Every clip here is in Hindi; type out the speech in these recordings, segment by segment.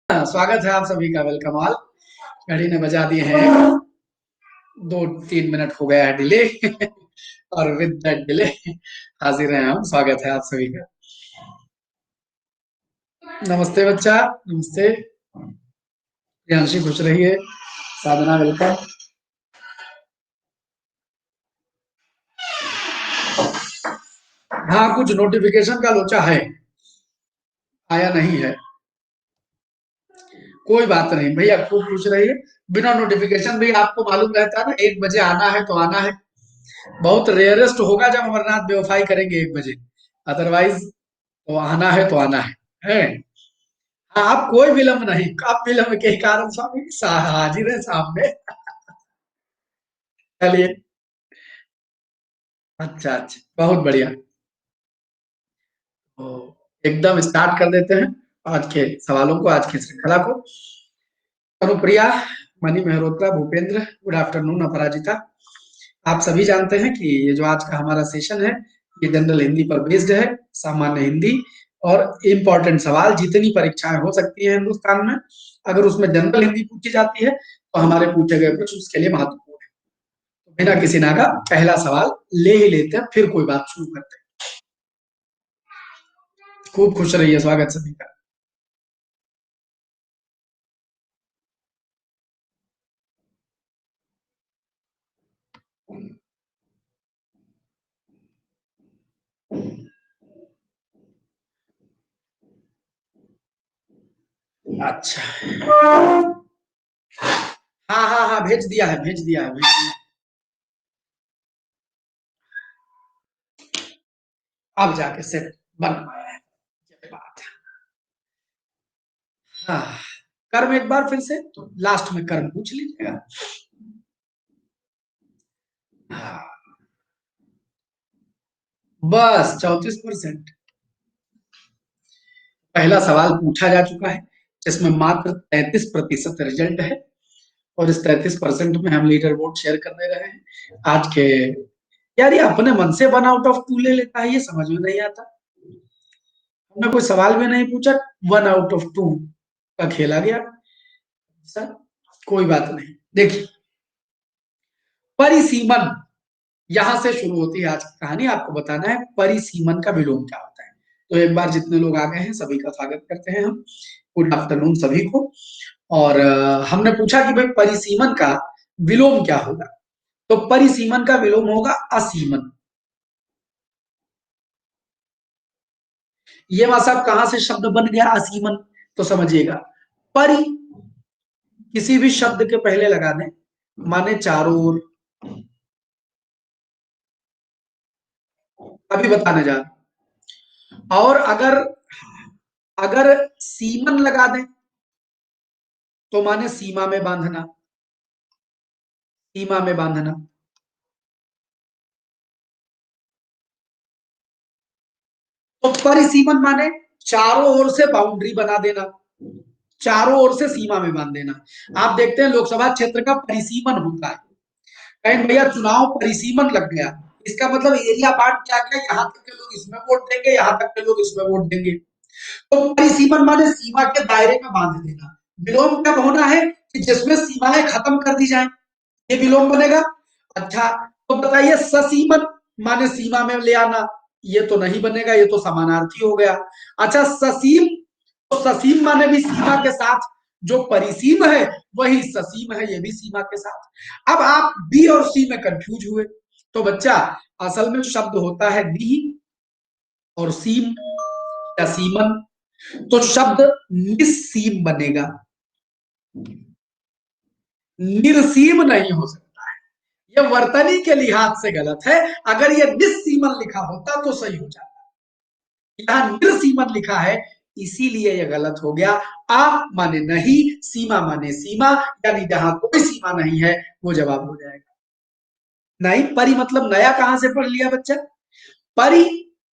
स्वागत है आप सभी का। Welcome all. घड़ी ने बजा दिए हैं 2-3 मिनट हो गया है डिले और विद दैट डिले हाजिर हैं हम। स्वागत है आप सभी का। नमस्ते बच्चा, नमस्ते। प्रियांशी खुश रहिए। साधना वेलकम। हाँ, कुछ नोटिफिकेशन का लोचा है, आया नहीं है। कोई बात नहीं भैया, खूब खुश रहिए। बिना नोटिफिकेशन भी आपको मालूम रहता है ना, 1 बजे आना है तो आना है। बहुत रेयरेस्ट होगा जब अमरनाथ बेवफाई करेंगे 1 बजे, अदरवाइज तो आना है तो आना है। हाँ, आप कोई विलंब नहीं, आप विलंब के कारण स्वामी हाजिर है सामने। चलिए। अच्छा अच्छा, बहुत बढ़िया। तो एकदम स्टार्ट कर देते हैं आज के सवालों को, आज की श्रृंखला को। Anupriya, Mani Mehrotra, Bhupendra, good afternoon. अपराजिता, आप सभी जानते हैं कि ये जो आज का हमारा सेशन है, ये जनरल हिंदी पर बेस्ड है। सामान्य हिंदी और इम्पोर्टेंट सवाल, जितनी परीक्षाएं हो सकती है हिंदुस्तान में, अगर उसमें जनरल हिंदी पूछी जाती है तो हमारे पूछे गए कुछ उसके लिए महत्वपूर्ण है। तो बिना किसी नागा पहला सवाल ले ही लेते हैं, फिर कोई बात शुरू करते हैं। खूब खुश रहिए, स्वागत सभी का। अच्छा, हाँ हाँ हाँ, भेज दिया है, भेज दिया है, भेज दिया है। अब जाके सेट बन पाया है, ये बात है। हाँ, कर्म एक बार फिर से, तो लास्ट में कर्म पूछ लीजिएगा। हाँ, बस 34%। पहला सवाल पूछा जा चुका है, जिसमें मात्र 33% रिजल्ट है। और इस 33% में हम लीडर बोर्ड शेयर करने रहे हैं आज के। यार, ये अपने मन से 1 आउट ऑफ 2 ले लेता है, ये समझ में नहीं आता। हमने कोई सवाल भी नहीं पूछा, 1 आउट ऑफ 2 का खेला गया। सर, कोई बात नहीं। देखिए, परिसीमन, यहां से शुरू होती है आज की कहानी। आपको बताना है परिसीमन का विलोम क्या होता है। तो एक बार जितने लोग आ गए हैं सभी का स्वागत करते हैं हम। गुड आफ्टरनून सभी को। और हमने पूछा कि भाई परिसीमन का विलोम क्या होगा। तो परिसीमन का विलोम होगा असीमन। ये वहां साहब कहां से शब्द बन गया असीमन, तो समझिएगा। परि किसी भी शब्द के पहले लगा दें, माने चारों ओर। अभी बताने जा रहा हूं। और अगर अगर सीमन लगा दें तो माने सीमा में बांधना। सीमा में बांधना। तो परिसीमन माने चारों ओर से बाउंड्री बना देना, चारों ओर से सीमा में बांध देना। आप देखते हैं लोकसभा क्षेत्र का परिसीमन होता है। कहीं भैया चुनाव परिसीमन लग गया, इसका मतलब एरिया पार्ट क्या क्या, यहाँ तक के लोग इसमें वोट देंगे, यहाँ तक के लोग इसमें वोट देंगे। तो परिसीमन माने सीमा के दायरे में बांध देना। विलोम कब होना है कि जिसमें सीमाएं खत्म कर दी जाए, ये विलोम बनेगा। अच्छा, तो बताइए ससीमन माने सीमा में ले आना, ये तो नहीं बनेगा, ये तो समानार्थी हो गया। अच्छा, ससीम, तो ससीम माने भी सीमा के साथ। जो परिसीम है वही ससीम है, ये भी सीमा के साथ। अब आप बी और सी में कंफ्यूज हुए। तो बच्चा, असल में शब्द होता है दी और सीम या सीमन। तो शब्द निस्सीम बनेगा, निर्सीम नहीं हो सकता। ये वर्तनी के लिहाज से गलत है। अगर ये निस्सीमन लिखा होता तो सही हो जाता। यहाँ निर्सीमन लिखा है, इसीलिए ये गलत हो गया। आ माने नहीं, सीमा माने सीमा, यानी जहां कोई सीमा नहीं है वो जवाब हो जाएगा। नहीं, परि मतलब नया कहां से पढ़ लिया बच्चा। परि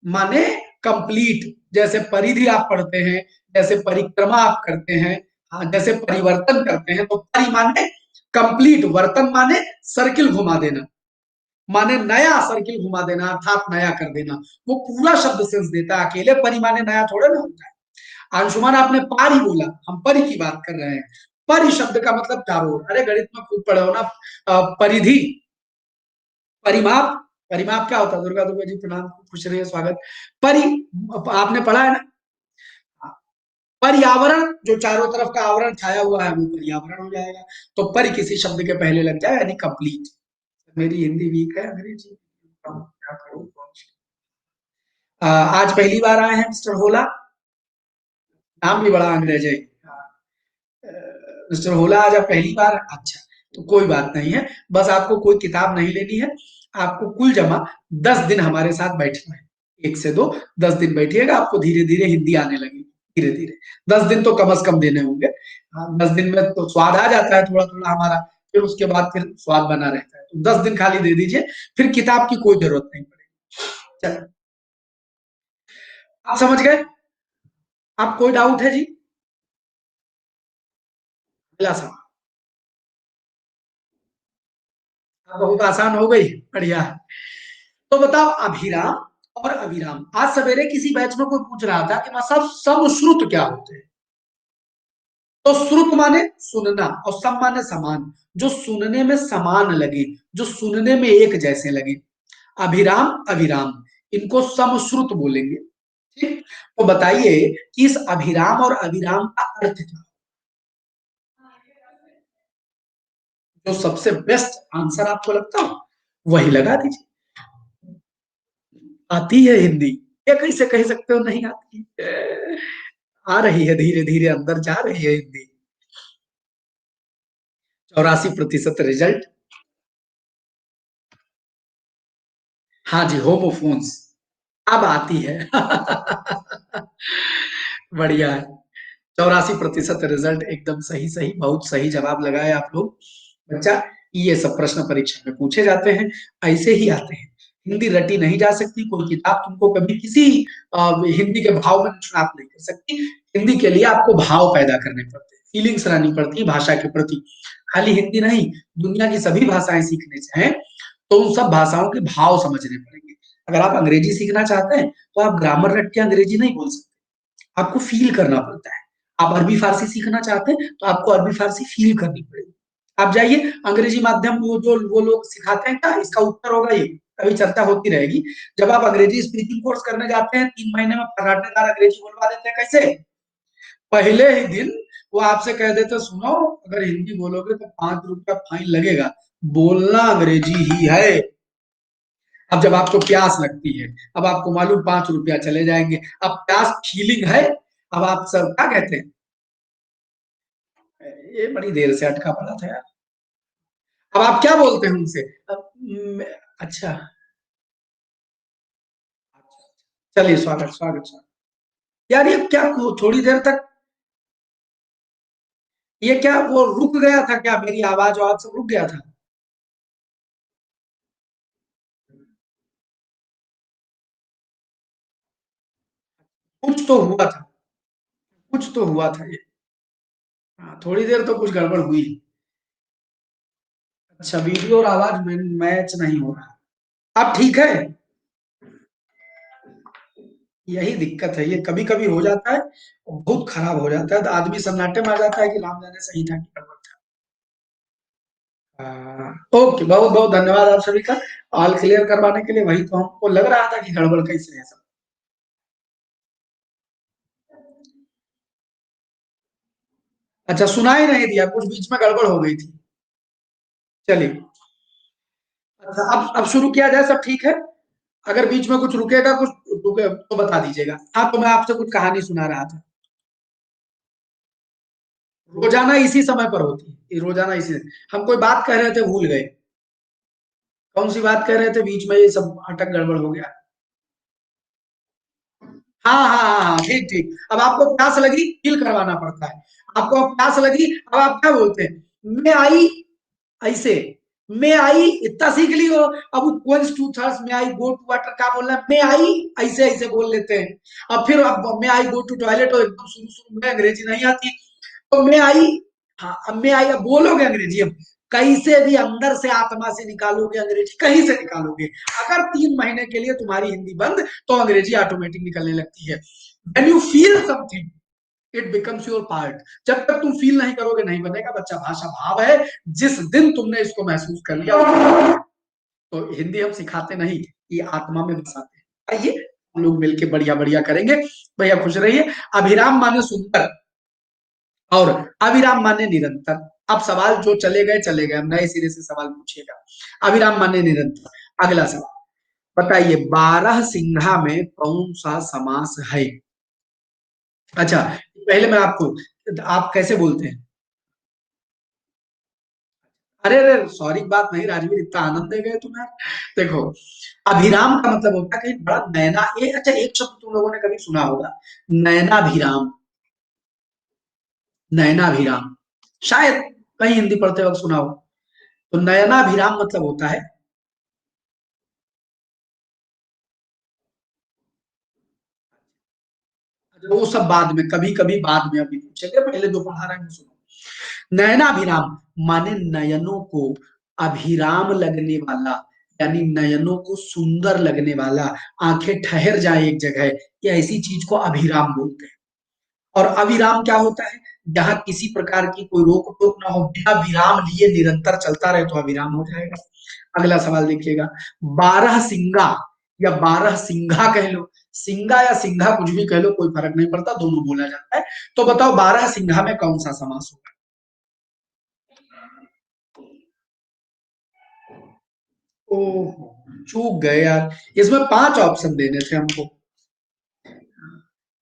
माने कंप्लीट, जैसे परिधि आप पढ़ते हैं, जैसे परिक्रमा आप करते हैं, हाँ, जैसे परिवर्तन करते हैं, तो परि माने कंप्लीट, वर्तन माने सर्किल घुमा देना, माने नया सर्किल घुमा देना, अर्थात नया कर देना। वो पूरा शब्द सेंस देता है, अकेले परि माने नया थोड़ा ना होता है। अंशुमान आपने पारी बोला, हम परी की बात कर रहे हैं। परि शब्द का मतलब चारों ओर। अरे गणित में खूब पढ़े हो ना। परिधि, परिमाप। परिमाप क्या होता है? दुर्गा दुर्गा जी प्रणाम, खुश रहिए, स्वागत। परि, आपने पढ़ा है ना। पर्यावरण, जो चारों तरफ का आवरण छाया हुआ है वो पर्यावरण हो जाएगा। तो परि किसी शब्द के पहले लग जाए यानी कंप्लीट। मेरी हिंदी वीक है, अंग्रेजी क्या करूं। आज पहली बार आए हैं मिस्टर होला। नाम भी बड़ा अंग्रेज है। मिस्टर होला आज आप पहली बार, अच्छा। तो कोई बात नहीं है, बस आपको कोई किताब नहीं लेनी है। आपको कुल जमा 10 दिन हमारे साथ बैठना है। 1 से 2, 10 दिन बैठिएगा, आपको धीरे धीरे हिंदी आने लगेगी। धीरे धीरे 10 दिन तो कम से कम देने होंगे। हाँ, 10 दिन में तो स्वाद आ जाता है थोड़ा थोड़ा हमारा। फिर उसके बाद फिर स्वाद बना रहता है। तो 10 दिन खाली दे दीजिए, फिर किताब की कोई जरूरत नहीं पड़ेगी। चलो, आप समझ गए? आप कोई डाउट है जी? पहला सवाल अब बहुत आसान हो गई, बढ़िया है। तो बताओ, अभिराम और अविराम। आज सवेरे किसी बैच में कोई पूछ रहा था कि मतलब समश्रुत क्या होते हैं। तो श्रुत माने सुनना और सम माने समान, जो सुनने में समान लगे, जो सुनने में एक जैसे लगे। अभिराम अविराम, इनको समश्रुत बोलेंगे। ठीक। तो बताइए कि इस अभिराम और अविराम का अर्थ क्या? जो सबसे बेस्ट आंसर आपको लगता हो वही लगा दीजिए। आती है हिंदी? ये कैसे कह सकते हो नहीं आती? आ रही है, धीरे धीरे अंदर जा रही है हिंदी। 84% रिजल्ट। हाँ जी, होमोफोन्स अब आती है। बढ़िया है। 84% रिजल्ट, एकदम सही सही, बहुत सही जवाब लगाए आप लोग। बच्चा, ये सब प्रश्न परीक्षा में पूछे जाते हैं, ऐसे ही आते हैं। हिंदी रटी नहीं जा सकती, कोई किताब तुमको कभी किसी हिंदी के भाव में आप नहीं कर सकती। हिंदी के लिए आपको भाव पैदा करने पड़ते हैं, फीलिंग्स लानी पड़ती है भाषा के प्रति। खाली हिंदी नहीं, दुनिया की सभी भाषाएं सीखने चाहें तो उन सब भाषाओं के भाव समझने पड़ेंगे। अगर आप अंग्रेजी सीखना चाहते हैं तो आप ग्रामर रट के अंग्रेजी नहीं बोल सकते, आपको फील करना पड़ता है। आप अरबी फारसी सीखना चाहते हैं तो आपको अरबी फारसी फील करनी पड़ेगी। आप जाइए अंग्रेजी माध्यम, वो लोग सिखाते हैं क्या, इसका उत्तर होगा ये, अभी चर्चा होती रहेगी। जब आप अंग्रेजी स्पीकिंग कोर्स करने जाते हैं, 3 महीने में फर्राटेदार अंग्रेजी बोलवा देते हैं। कैसे? पहले ही दिन वो आपसे कह देते, सुनो अगर हिंदी बोलोगे तो 5 रुपया फाइन लगेगा, बोलना अंग्रेजी ही है। अब जब आपको प्यास लगती है, अब आपको मालूम 5 रुपया चले जाएंगे, अब प्यास फीलिंग है। अब आप सब क्या कहते हैं? ये बड़ी देर से अटका पड़ा था यार। अब आप क्या बोलते हैं उनसे? अब, अच्छा। चलिए, स्वागत स्वागत स्वागत। यार ये क्या, थोड़ी देर तक ये क्या वो रुक गया था क्या? मेरी आवाज आवाज सब रुक गया था? कुछ तो हुआ था, कुछ तो हुआ था ये। हाँ, थोड़ी देर तो कुछ गड़बड़ हुई। अच्छा, वीडियो और आवाज में मैच नहीं हो रहा। अब ठीक है। यही दिक्कत है, ये कभी कभी हो जाता है और बहुत खराब हो जाता है, तो आदमी सन्नाटे में आ जाता है कि राम जाने सही था कि गड़बड़ था। ओके, बहुत बहुत धन्यवाद आप सभी का ऑल क्लियर करवाने के लिए। वही तो हमको लग रहा था कि गड़बड़ कैसे है सब। अच्छा, सुनाई नहीं दिया, कुछ बीच में गड़बड़ हो गई थी। चलिए। अच्छा, अब शुरू किया जाए, सब ठीक है? अगर बीच में कुछ रुकेगा, कुछ रुके तो बता दीजिएगा। हाँ, तो मैं आपसे कुछ कहानी सुना रहा था। रोजाना इसी समय पर होती है, ये रोजाना इसी। हम कोई बात कह रहे थे, भूल गए। कौन सी बात कह रहे थे, बीच में ये सब अटक गड़बड़ हो गया। हाँ हाँ हाँ हाँ, ठीक ठीक। अब आपको प्यास लगी, फील करवाना पड़ता है। आपको अब प्यास लगी, अब आप क्या बोलते हैं? मैं आई, ऐसे। मैं आई इतना सीख ली हो। अब वंस टू थर्स में आई गो टू वाटर, क्या बोलना है? मैं आई, ऐसे ऐसे बोल लेते हैं। अब फिर अब मैं आई गो टू टॉयलेट, और एकदम शुरू शुरू में अंग्रेजी नहीं आती, तो मैं आई। हाँ, अब मैं आई, अब बोलोगे अंग्रेजी। अब कैसे भी अंदर से आत्मा से निकालोगे अंग्रेजी, कहीं से निकालोगे। अगर 3 महीने के लिए तुम्हारी हिंदी बंद, तो अंग्रेजी ऑटोमेटिक निकलने लगती है। When you feel something, it becomes your part. जब तक तुम फील नहीं करोगे नहीं बनेगा बच्चा। भाषा भाव है, जिस दिन तुमने इसको महसूस कर लिया। तो हिंदी हम सिखाते नहीं, ये आत्मा में बसाते हैं। आइए हम लोग मिलके बढ़िया बढ़िया करेंगे। भैया खुश रहिए। अभिराम माने सुंदर और अविराम माने निरंतर। अब सवाल जो चले गए, हम नए सिरे से सवाल पूछिएगा। अविराम माने निरंतर। अगला सवाल बताइए, बारह सिंघा में कौन सा समास है? अच्छा, पहले मैं आपको, आप कैसे बोलते हैं? अरे अरे सॉरी की बात नहीं राजवीर, इतना आनंद दे गए तुम्हें। देखो, अभिराम का मतलब होता है कहीं बड़ा नैना। अच्छा, एक शब्द तुम लोगों ने कभी सुना होगा, नैनाभिराम। नयनाभिराम शायद कहीं हिंदी पढ़ते वक्त सुना हो। तो नयनाभिराम मतलब होता है, वो सब बाद में, कभी कभी बाद में, अभी पूछेंगे, पहले जो पढ़ा रहे हैं वो सुनो। नयनाभिराम माने नयनों को अभिराम लगने वाला, यानी नयनों को सुंदर लगने वाला, आंखें ठहर जाए एक जगह, ये ऐसी चीज को अभिराम बोलते हैं। और अविराम क्या होता है? जहां किसी प्रकार की कोई रोक टोक ना हो, बिना विराम लिए निरंतर चलता रहे, तो अविराम हो जाएगा। अगला सवाल देखिएगा, बारह सिंगा या बारह सिंघा कह लो, सिंगा या सिंघा कुछ भी कह लो, कोई फर्क नहीं पड़ता, दोनों बोला जाता है। तो बताओ बारह सिंघा में कौन सा समास होगा? ओह, चूक गए यार। इसमें पांच ऑप्शन देने थे हमको,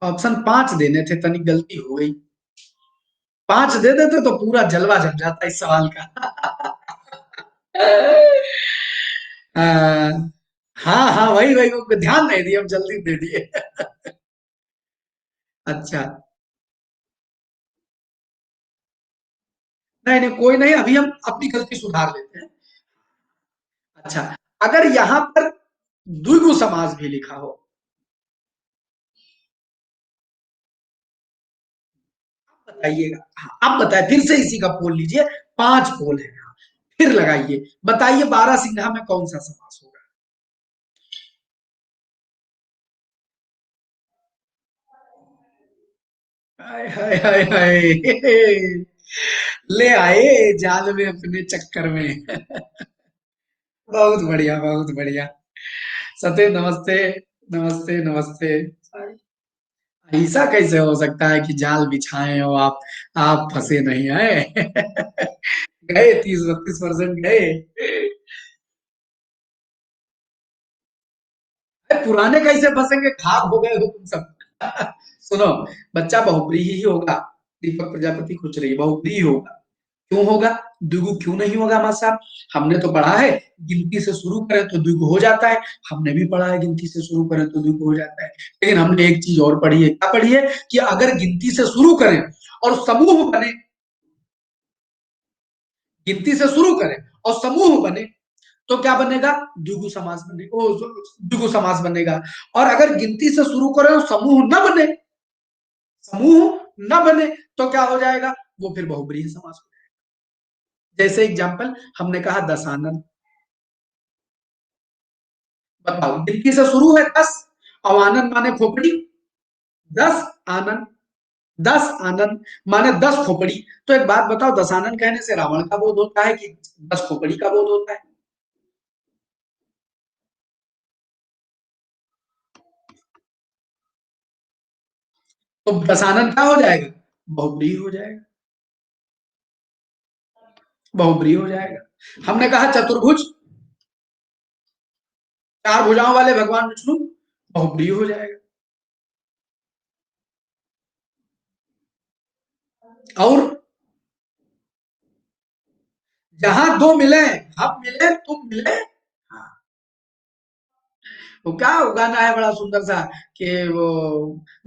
ऑप्शन पांच देने थे, तनिक गलती हो गई। पांच दे देते तो पूरा जलवा जम जाता इस सवाल का। हाँ हाँ हाँ, वही वही वो ध्यान नहीं दिए, हम जल्दी दे दिए। अच्छा, नहीं नहीं कोई नहीं, अभी हम अपनी गलती सुधार लेते हैं। अच्छा, अगर यहाँ पर द्विगु समास भी लिखा हो, बताइएगा। हाँ, अब बताए, फिर से इसी का पोल लीजिए। पांच पोल है, फिर लगाइए, बताइए बारह सिंघा में कौन सा समास होगा? हाय हाय हाय हाय, ले आए जाल में अपने चक्कर में। बहुत बढ़िया, बहुत बढ़िया। सत्येंद्र नमस्ते। नमस्ते नमस्ते। ऐसा कैसे हो सकता है कि जाल बिछाए हो आप फंसे नहीं है? गए 30-32% गए। अरे पुराने कैसे फंसेंगे, खाक हो गए हो तुम सब। सुनो, बच्चा बहुब्रीही ही होगा। दीपक प्रजापति खुच रही, बहुब्रीही होगा। क्यों होगा? द्विगु क्यों नहीं होगा हमारे साहब? हमने तो पढ़ा है गिनती से शुरू करें तो द्विगु हो जाता है। हमने भी पढ़ा है गिनती से शुरू करें तो द्विगु हो जाता है। लेकिन हमने एक चीज और पढ़ी है, क्या पढ़ी है? कि अगर गिनती से शुरू करें और समूह बने, गिनती से शुरू करें और समूह बने, तो क्या बनेगा? द्विगु समास बनेगा, द्विगु समास बनेगा। और अगर गिनती से शुरू करें और समूह न बने, समूह न बने, तो क्या हो जाएगा? वो फिर बहुब्रीहि समास हो जाएगा। जैसे एग्जाम्पल हमने कहा दशानन। बताओ, गिनती से शुरू है 10, और आनंद माने खोपड़ी। 10 आनंद, 10 आनंद माने 10 खोपड़ी। तो एक बात बताओ, दशानन कहने से रावण का बोध होता है कि 10 खोपड़ी का बोध होता है? तो दशानन क्या हो जाएगा? बहुब्रीहि हो जाएगा। बहुब्रीहि हो जाएगा। हमने कहा चतुर्भुज, चार भुजाओं वाले भगवान विष्णु, बहुब्रीहि हो जाएगा। और जहां दो मिले, हम मिले तुम मिले, हाँ, वो क्या गाना है बड़ा सुंदर सा, कि वो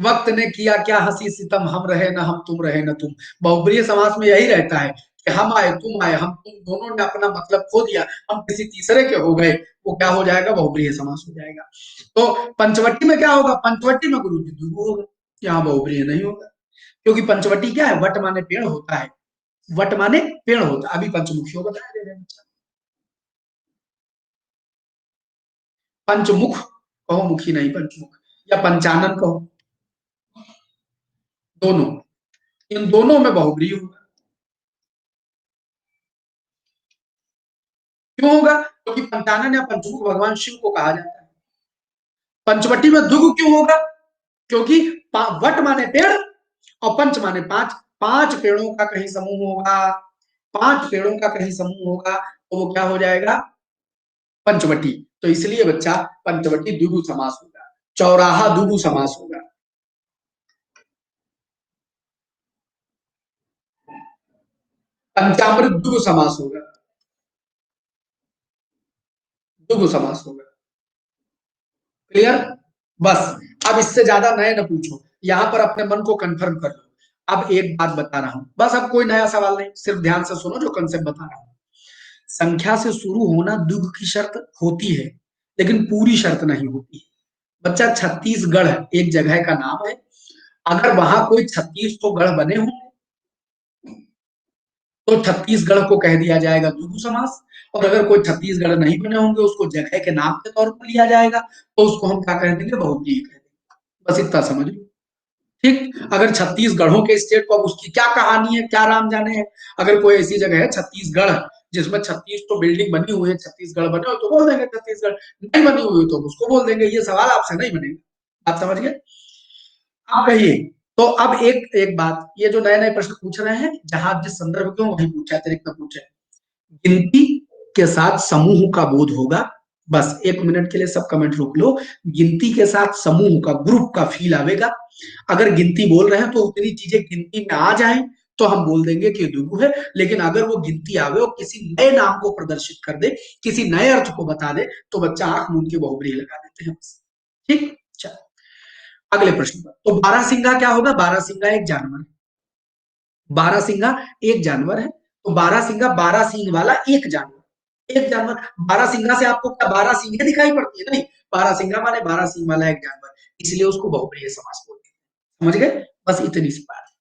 वक्त ने किया क्या हंसी सितम, हम रहे ना हम, तुम रहे ना तुम। बहुब्रीहि समास में यही रहता है कि हम आए तुम आए, हम तुम दोनों ने अपना मतलब खो दिया, हम किसी तीसरे के हो गए। वो क्या हो जाएगा? बहुब्रीहि समास हो जाएगा। तो पंचवटी में क्या होगा? पंचवटी में गुरु जी द्विगु होगा, यहाँ बहुब्रीहि नहीं होगा। क्योंकि पंचवटी क्या है? वट माने पेड़ होता है, वट माने पेड़ होता है। अभी पंचमुखियों बताया दे रहे हैं। पंचमुख कहो, मुखी नहीं, पंचमुख, या पंचानन कहो, दोनों। इन दोनों में बहुब्री होगा। क्यों होगा? क्योंकि पंचानन या पंचमुख भगवान शिव को कहा जाता है। पंचवटी में दुगु क्यों होगा? क्योंकि वट माने पेड़ और पंच माने पांच, पांच पेड़ों का कहीं समूह होगा, पांच पेड़ों का कहीं समूह होगा तो वो क्या हो जाएगा? पंचवटी। तो इसलिए बच्चा पंचवटी द्विगु समास होगा, चौराहा द्विगु समास होगा। पंचामृत द्विगु समास होगा, द्विगु समास होगा। क्लियर? बस अब इससे ज्यादा नए न पूछो, यहां पर अपने मन को कंफर्म कर लो। अब एक बात बता रहा हूं, बस अब कोई नया सवाल नहीं, सिर्फ ध्यान से सुनो जो कंसेप्ट बता रहा हूं। संख्या से शुरू होना दुग की शर्त होती है, लेकिन पूरी शर्त नहीं होती है। बच्चा छत्तीसगढ़ एक जगह का नाम है, अगर वहां कोई 36 तो गढ़ बने हों तो छत्तीसगढ़ को कह दिया जाएगा द्विगु समास, और अगर कोई छत्तीसगढ़ नहीं बने होंगे उसको जगह के नाम के तौर पर लिया जाएगा तो उसको हम क्या कह देंगे? बहुब्रीहि कह देंगे। बस इतना समझ लो। ठीक, अगर छत्तीसगढ़ों के स्टेट को, अब उसकी क्या कहानी है, क्या राम जाने है। अगर कोई ऐसी जगह है छत्तीसगढ़ जिसमें 36 तो बिल्डिंग बनी हुई है, छत्तीसगढ़ बने हो तो बोल देंगे छत्तीसगढ़, नहीं बनी हुई तो उसको बोल देंगे। ये सवाल आपसे नहीं बनेगा, आप समझ गए? आप कहिए। तो अब एक एक बात, ये जो नए नए प्रश्न पूछ रहे हैं, जहां जिस संदर्भ के वही पूछा, अतिरिक्त पूछा है। गिनती के साथ समूह का बोध होगा। बस एक मिनट के लिए सब कमेंट रोक लो। गिनती के साथ समूह का, ग्रुप का फील आवेगा। अगर गिनती बोल रहे हैं तो उतनी चीजें गिनती में आ जाए तो हम बोल देंगे कि दुगु है। लेकिन अगर वो गिनती आवे और किसी नए नाम को प्रदर्शित कर दे, किसी नए अर्थ को बता दे, तो बच्चा आंख मूंद के बहुब्रीहि लगा देते हैं बस। ठीक, चलो अगले प्रश्न पर। तो बारहसिंगा क्या होगा? बारहसिंगा एक जानवर है। बारहसिंगा एक जानवर है, तो बारहसिंगा 12 सींग वाला एक जानवर, एक जानवर। बारहसिंगा से आपको क्या 12 सींगें दिखाई पड़ती है? नहीं, बारहसिंगा माने 12 सींग वाला एक जानवर, इसलिए उसको बहुप्रिय समास बोलते हैं। समझ गए? बस इतनी सी बात है।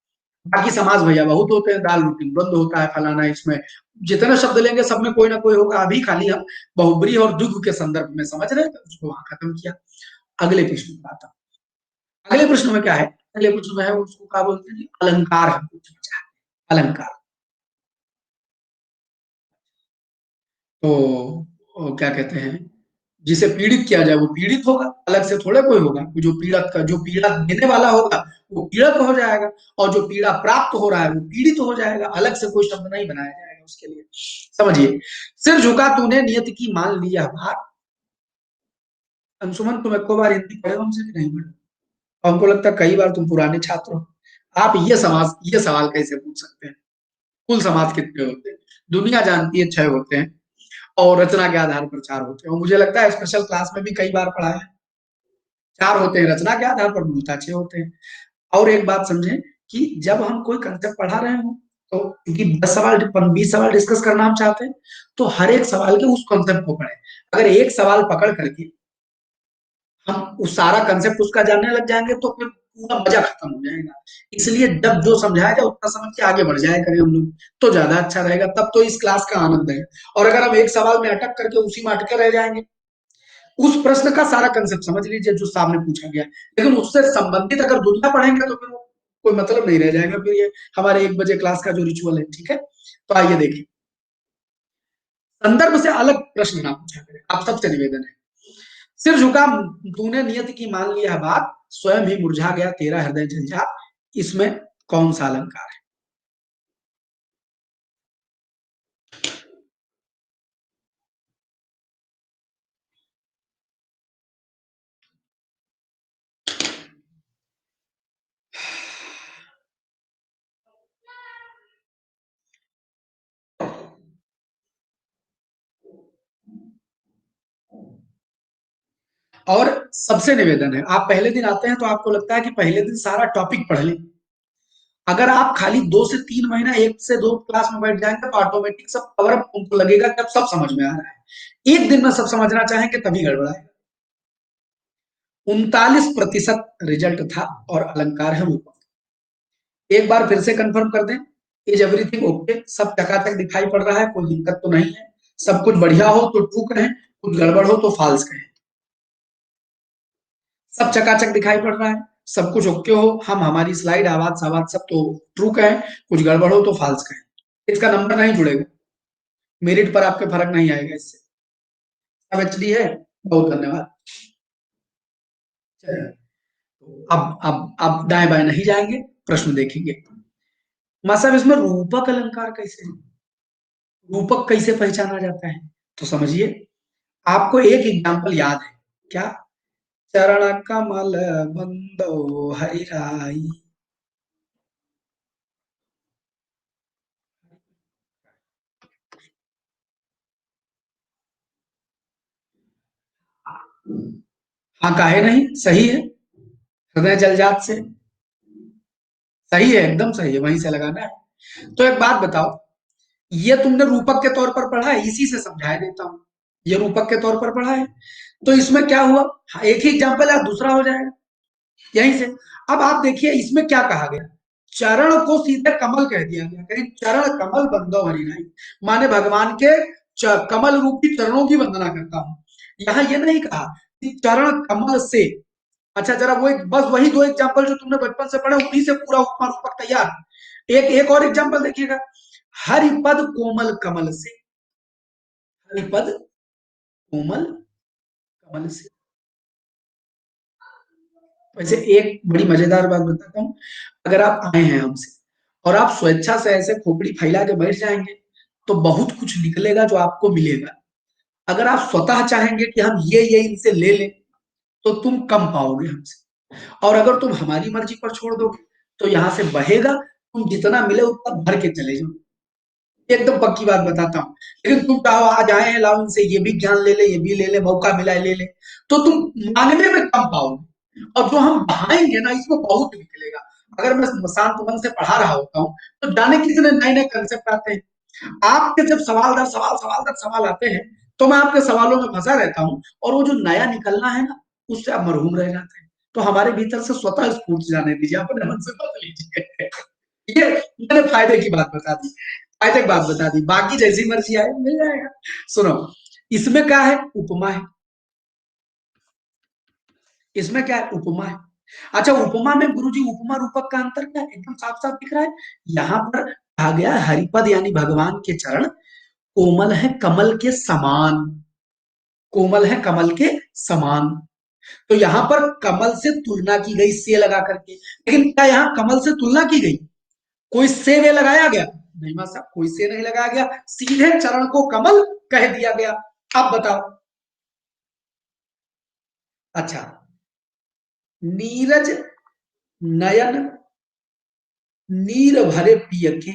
बाकी समास भैया बहुत होते हैं, दाल रोटी बंद होता है, फलाना, इसमें जितने शब्द लेंगे सब में कोई ना कोई होगा। अभी खाली हम बहुब्री और दुग के संदर्भ में समझ रहे थे, उसको वहां खत्म किया। अगले प्रश्न में आता, अगले प्रश्न में क्या है? अगले प्रश्न में है, उसको क्या बोलते हैं? अलंकार है, अलंकार। तो क्या कहते हैं, जिसे पीड़ित किया जाए वो पीड़ित होगा, अलग से थोड़े कोई होगा। जो पीड़ित का, जो पीड़ा देने वाला होगा वो पीड़क हो जाएगा, और जो पीड़ा प्राप्त हो रहा है वो पीड़ित हो जाएगा। अलग से कोई शब्द नहीं बनाया जाएगा उसके लिए। समझिए, सिर झुका तूने नियति की मान लिया बात। अंशुमन, तुम एक बार हिंदी पढ़े हमसे कि नहीं पढ़े? हमको लगता है कई बार तुम पुराने छात्र हो। आप ये सवाल कैसे पूछ सकते हैं? कुल समाज कितने होते हैं? दुनिया जानती है 6 होते हैं, और रचना के आधार पर 4 होते हैं। और मुझे लगता है स्पेशल क्लास में भी कई बार पढ़ा है, 4 होते हैं रचना के आधार पर, मूलतः 6 होते हैं। और एक बात समझें कि जब हम कोई कंसेप्ट पढ़ा रहे हो, तो क्योंकि 10 सवाल 20 सवाल डिस्कस करना हम चाहते हैं, तो हर एक सवाल के उस कॉन्सेप्ट को पढ़ें। अगर एक सवाल पकड़ करके हम उस सारा कंसेप्ट उसका जानने लग जाएंगे तो फिर पूरा मजा खत्म हो जाएगा। इसलिए जब जो समझाया जाए उतना समझ के आगे बढ़ जाया करें हम लोग, तो ज्यादा अच्छा रहेगा। तब तो इस क्लास का आनंद है। और अगर हम एक सवाल में अटक करके उसी में अटके रह जाएंगे, उस प्रश्न का सारा कंसेप्ट समझ लीजिए जो सामने पूछा गया, लेकिन उससे संबंधित अगर दुनिया पढ़ेंगे तो फिर वो कोई मतलब नहीं रह जाएगा। फिर ये हमारे 1 बजे क्लास का जो रिचुअल है, ठीक है? तो आइए देखिए, संदर्भ से अलग प्रश्न ना पूछा करें, आप सबसे निवेदन है। सिर झुका तूने नियति की मान लिया बात, स्वयं ही मुरझा गया तेरा हृदय झंझार। इसमें कौन सा अलंकार है? और सबसे निवेदन है, आप पहले दिन आते हैं तो आपको लगता है कि पहले दिन सारा टॉपिक पढ़ लें। अगर आप खाली 2 से 3 महीना 1 से 2 क्लास में बैठ जाएंगे तो ऑटोमेटिक सब कवर अप, उनको लगेगा कि अब सब समझ में आ रहा है। एक दिन में सब समझना चाहेंगे तभी गड़बड़ाएगा। 39% रिजल्ट था, और अलंकार है रूपक। एक बार फिर से कंफर्म कर दें, इज एवरीथिंग ओके? सब चकाचक दिखाई पड़ रहा है, कोई दिक्कत तो नहीं है? सब कुछ बढ़िया हो तो ट्रू कहें, कुछ गड़बड़ हो तो फॉल्स कहें। सब चकाचक दिखाई पड़ रहा है? सब कुछ ओके हो, हम हमारी स्लाइड आवाज सवाज सब तो ट्रू कहें, कुछ गड़बड़ हो तो फॉल्स कहें, इसका नंबर नहीं जुड़ेगा, मेरिट पर आपके फर्क नहीं आएगा इससे। सब एचडी है, बहुत धन्यवाद। चलिए, तो अब दाएं बाएं नहीं जाएंगे, प्रश्न देखेंगे। मां साहब इसमें रूपक अलंकार कैसे, रूपक कैसे पहचाना जाता है, तो समझिए, आपको एक एग्जाम्पल याद है क्या? चरण कमल बंदो हरिराई। हाँ काहे नहीं, सही है, हृदय जलजात से, सही है, एकदम सही है, वहीं से लगाना है। तो एक बात बताओ, ये तुमने रूपक के तौर पर पढ़ा है, इसी से समझाया देता हूं, ये रूपक के तौर पर पढ़ा है, तो इसमें क्या हुआ, हाँ, एक ही एग्जाम्पल है, दूसरा हो जाएगा यहीं से। अब आप देखिए इसमें क्या कहा गया, चरण को सीधे कमल कह दिया गया, कहीं चरण कमल बंदो हरिनाई, माने भगवान के कमल रूपी चरणों की वंदना करता हूं। यहाँ ये नहीं कहा कि चरण कमल से। अच्छा जरा वो एक, बस वही दो एग्जांपल जो तुमने बचपन से पढ़ा, उन्हीं से पूरा उपमा रूपक तैयार। एक और एग्जांपल देखिएगा, हरिपद कोमल कमल से, हरिपद कोमल कमल से। वैसे एक बड़ी मजेदार बात बताता हूँ, अगर आप आए हैं हमसे और आप स्वेच्छा से ऐसे खोपड़ी फैला के बैठ जाएंगे, तो बहुत कुछ निकलेगा जो आपको मिलेगा। अगर आप स्वतः चाहेंगे कि हम ये इनसे ले लें, तो तुम कम पाओगे हमसे, और अगर तुम हमारी मर्जी पर छोड़ दोगे, तो यहाँ से बहेगा, तुम जितना मिले उतना भर के चले जाओ, एकदम पक्की बात बताता हूँ। लेकिन तुम कहो आज आए हैं, लाओ इनसे ये भी ज्ञान ले ले, ये भी ले ले, मौका मिला है ले ले, तो तुम मांगने में कम पाओगे, और जो हम बहाएंगे ना इसमें बहुत निकलेगा। अगर मैं शांत मन से पढ़ा रहा होता हूँ, तो जाने कितने नए नए कंसेप्ट आते हैं। आपके जब सवाल दर सवाल आते हैं, तो मैं आपके सवालों में फंसा रहता हूँ, और वो जो नया निकलना है ना, उससे आप मरहूम रह जाते हैं। तो हमारे भीतर से स्वतः स्फूर्त जाने दीजिए, अपने मन से मत लीजिए। ये मैंने फायदे की बात बता दी, फायदे की बात बता दी, बाकी जैसी मर्जी आए मिल जाएगा। सुनो, इसमें क्या है, उपमा है, इसमें क्या है, उपमा है। अच्छा उपमा में गुरुजी उपमा रूपक का अंतर क्या है, एकदम साफ साफ दिख रहा है। यहाँ पर कहा गया हरिपद यानी भगवान के चरण कोमल है कमल के समान, कोमल है कमल के समान। तो यहाँ पर कमल से तुलना की गई से लगा करके, लेकिन क्या यहाँ कमल से तुलना की गई, कोई से वे लगाया गया नहीं, मां साहब कोई से नहीं लगाया गया, सीधे चरण को कमल कह दिया गया। अब बताओ, अच्छा, नीरज नयन नीर भरे पिय के,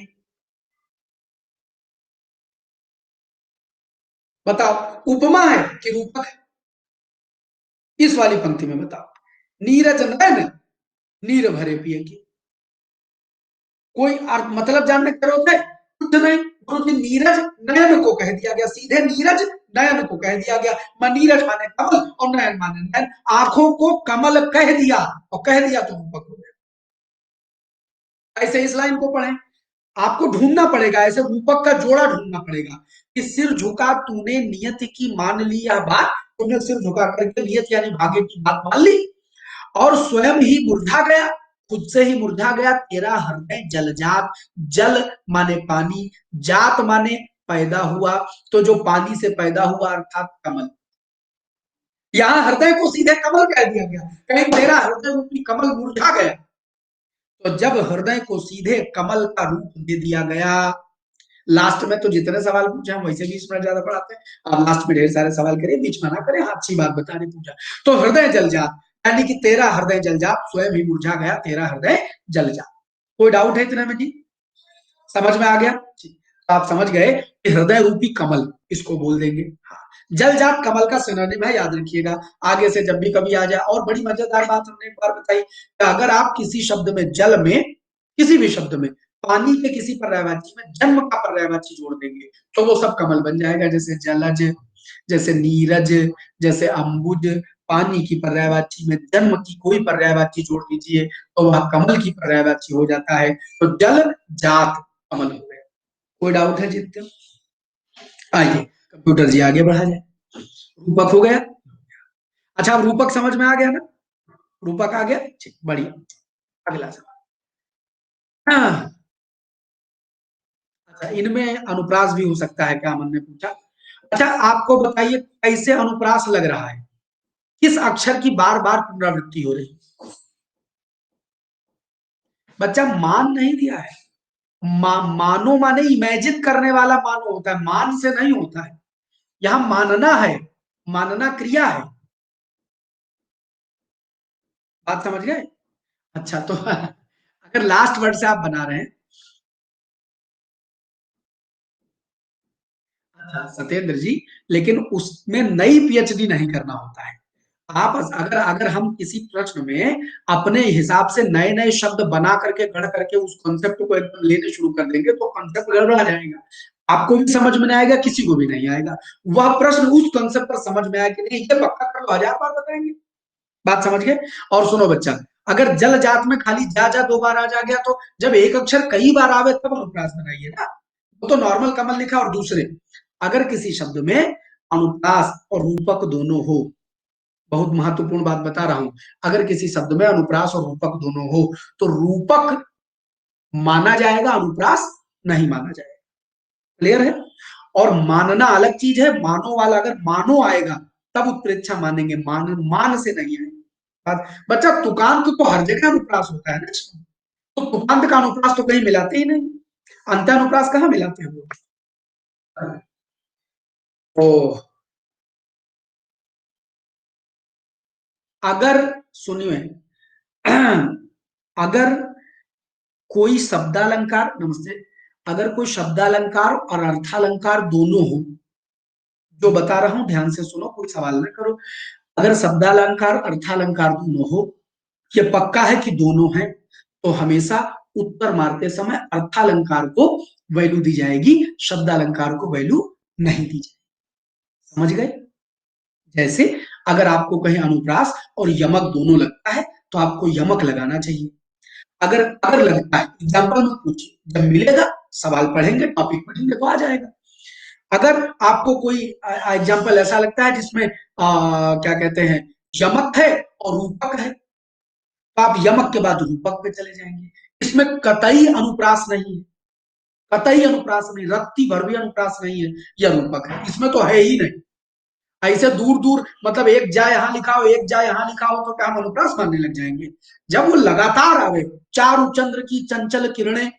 बताओ उपमा है कि रूपक है, इस वाली पंक्ति में बताओ, नीरज नयन नीर भरे पिय के, कोई मतलब जानने करो थे, कुछ नहीं, क्योंकि नीरज नयन को कह दिया गया, सीधे नीरज नयन को कह दिया गया। नीरज माने कमल और नयन माने नयन, आंखों को कमल कह दिया, और कह दिया तो रूपक हो गया। ऐसे इस लाइन को पढ़ें, आपको ढूंढना पड़ेगा, ऐसे रूपक का जोड़ा ढूंढना पड़ेगा, कि सिर झुका तूने नियति की मान ली यह बात, तुमने सिर झुका करके नियत यानी भाग्य की बात मान ली, और स्वयं ही मुरझा गया, खुद से ही मुरझा गया तेरा हृदय जलजात। जल माने पानी, जात माने पैदा हुआ, तो जो पानी से पैदा हुआ अर्थात कमल, यहाँ हृदय को सीधे कमल कह दिया गया, कहीं तेरा हृदय रूपी कमल मुरझा गया। तो जब हृदय को सीधे कमल का रूप दे दिया गया, लास्ट में तो जितने सवाल पूछे हम वैसे 20 मिनट ज्यादा पढ़ाते हैं, आप लास्ट में ढेर सारे सवाल करिए, बीच में ना करें, हाँ अच्छी बात बता रहे पूछा। तो हृदय जल जात यानी कि तेरा हृदय जल जात, स्वयं ही मुरझा गया तेरा हृदय जल जात। कोई डाउट है इतने में जी, समझ में आ गया जी? तो आप समझ गए कि हृदय रूपी कमल इसको बोल देंगे। हाँ, जल जात कमल का सिनोनिम है, याद रखिएगा, आगे से जब भी कभी आ जाए। और बड़ी मजेदार बात हमने एक बार बताई कि अगर आप किसी शब्द में, जल में, किसी भी शब्द में पानी के किसी पर्यायवाची में जन्म का पर्यायवाची जोड़ देंगे, तो वो सब कमल बन जाएगा, जैसे जलज, जैसे नीरज, जैसे अम्बुज। पानी की पर्यायवाची में जन्म की कोई पर्यायवाची जोड़ दीजिए, तो वह कमल की पर्यायवाची हो जाता है। तो जल जात कमल हो गया। कोई डाउट है जितने, आइए कंप्यूटर जी आगे बढ़ा जाए, रूपक हो गया। अच्छा अब रूपक समझ में आ गया ना, रूपक आ गया, ठीक, बढ़िया। अगला सवाल। हाँ, अच्छा, इनमें अनुप्रास भी हो सकता है क्या, मन ने पूछा। अच्छा, आपको बताइए कैसे अनुप्रास लग रहा है, किस अक्षर की बार बार पुनरावृत्ति हो रही। बच्चा मान नहीं दिया है। मानो माने इमेजिन करने वाला मानो होता है, मान से नहीं होता है। यहां मानना है, मानना क्रिया है। बात समझ गए। अच्छा, तो अगर लास्ट वर्ड से आप बना रहे हैं। अच्छा सत्येंद्र जी, लेकिन उसमें नई पीएचडी नहीं करना होता है। आप अगर अगर हम किसी प्रश्न में अपने हिसाब से नए नए शब्द बना करके गढ़ करके उस कॉन्सेप्ट को एकदम लेने शुरू कर देंगे तो कॉन्सेप्ट गड़बड़ा जाएगा। आपको भी समझ में नहीं आएगा, किसी को भी नहीं आएगा। वह प्रश्न उस कॉन्सेप्ट पर समझ में आया कि नहीं, ये पक्का कर लो, 1000 बार बताएंगे। बात समझ गए। और सुनो बच्चा, अगर जल जात में खाली जा जा 2 बार आ जा गया तो जब एक अक्षर कई बार आवे तब अनुप्रास बनाइए ना। वो तो नॉर्मल कमल लिखा। और दूसरे, अगर किसी शब्द में अनुप्रास और रूपक दोनों हो, बहुत महत्वपूर्ण बात बता रहा हूं, अगर किसी शब्द में अनुप्रास और रूपक दोनों हो तो रूपक माना जाएगा, अनुप्रास नहीं माना जाएगा। क्लियर है। और मानना अलग चीज है, मानो वाला अगर मानो आएगा तब उत्प्रेक्षा मानेंगे, मान से नहीं आएगा। बच्चा तुकांत तो हर जगह अनुप्रास होता है ना, तो तुकांत का अनुप्रास तो कहीं मिलाते ही नहीं, अंत्यानुप्रास कहाँ मिलाते हैं वो। तो अगर सुनिए, अगर कोई शब्दालंकार, नमस्ते, अगर कोई शब्दालंकार और अर्थालंकार दोनों हो, जो बता रहा हूं ध्यान से सुनो, कोई सवाल ना करो। अगर शब्दालंकार अर्थालंकार दोनों हो, ये पक्का है कि दोनों हैं, तो हमेशा उत्तर मारते समय अर्थालंकार को वैल्यू दी जाएगी, शब्दालंकार को वैल्यू नहीं दी जाएगी। समझ गए। जैसे अगर आपको कहीं अनुप्रास और यमक दोनों लगता है तो आपको यमक लगाना चाहिए। अगर अगर लगता है, एग्जाम्पल मत पूछिए, जब मिलेगा सवाल पढ़ेंगे, टॉपिक पढ़ेंगे तो आ जाएगा। अगर आपको कोई एग्जाम्पल ऐसा लगता है जिसमें क्या कहते हैं, यमक है और रूपक है, तो आप यमक के बाद रूपक पे चले जाएंगे। इसमें कतई अनुप्रास नहीं है, कतई अनुप्रास नहीं, रत्ती भर भी अनुप्रास नहीं है, यह रूपक है, इसमें तो है ही नहीं। ऐसे दूर दूर मतलब एक जा यहाँ लिखा हो, एक जा यहाँ लिखा हो, तो क्या हम अनुप्रास मानने लग जाएंगे। जब वो लगातार आवे, चारु चंद्र की चंचल किरणें,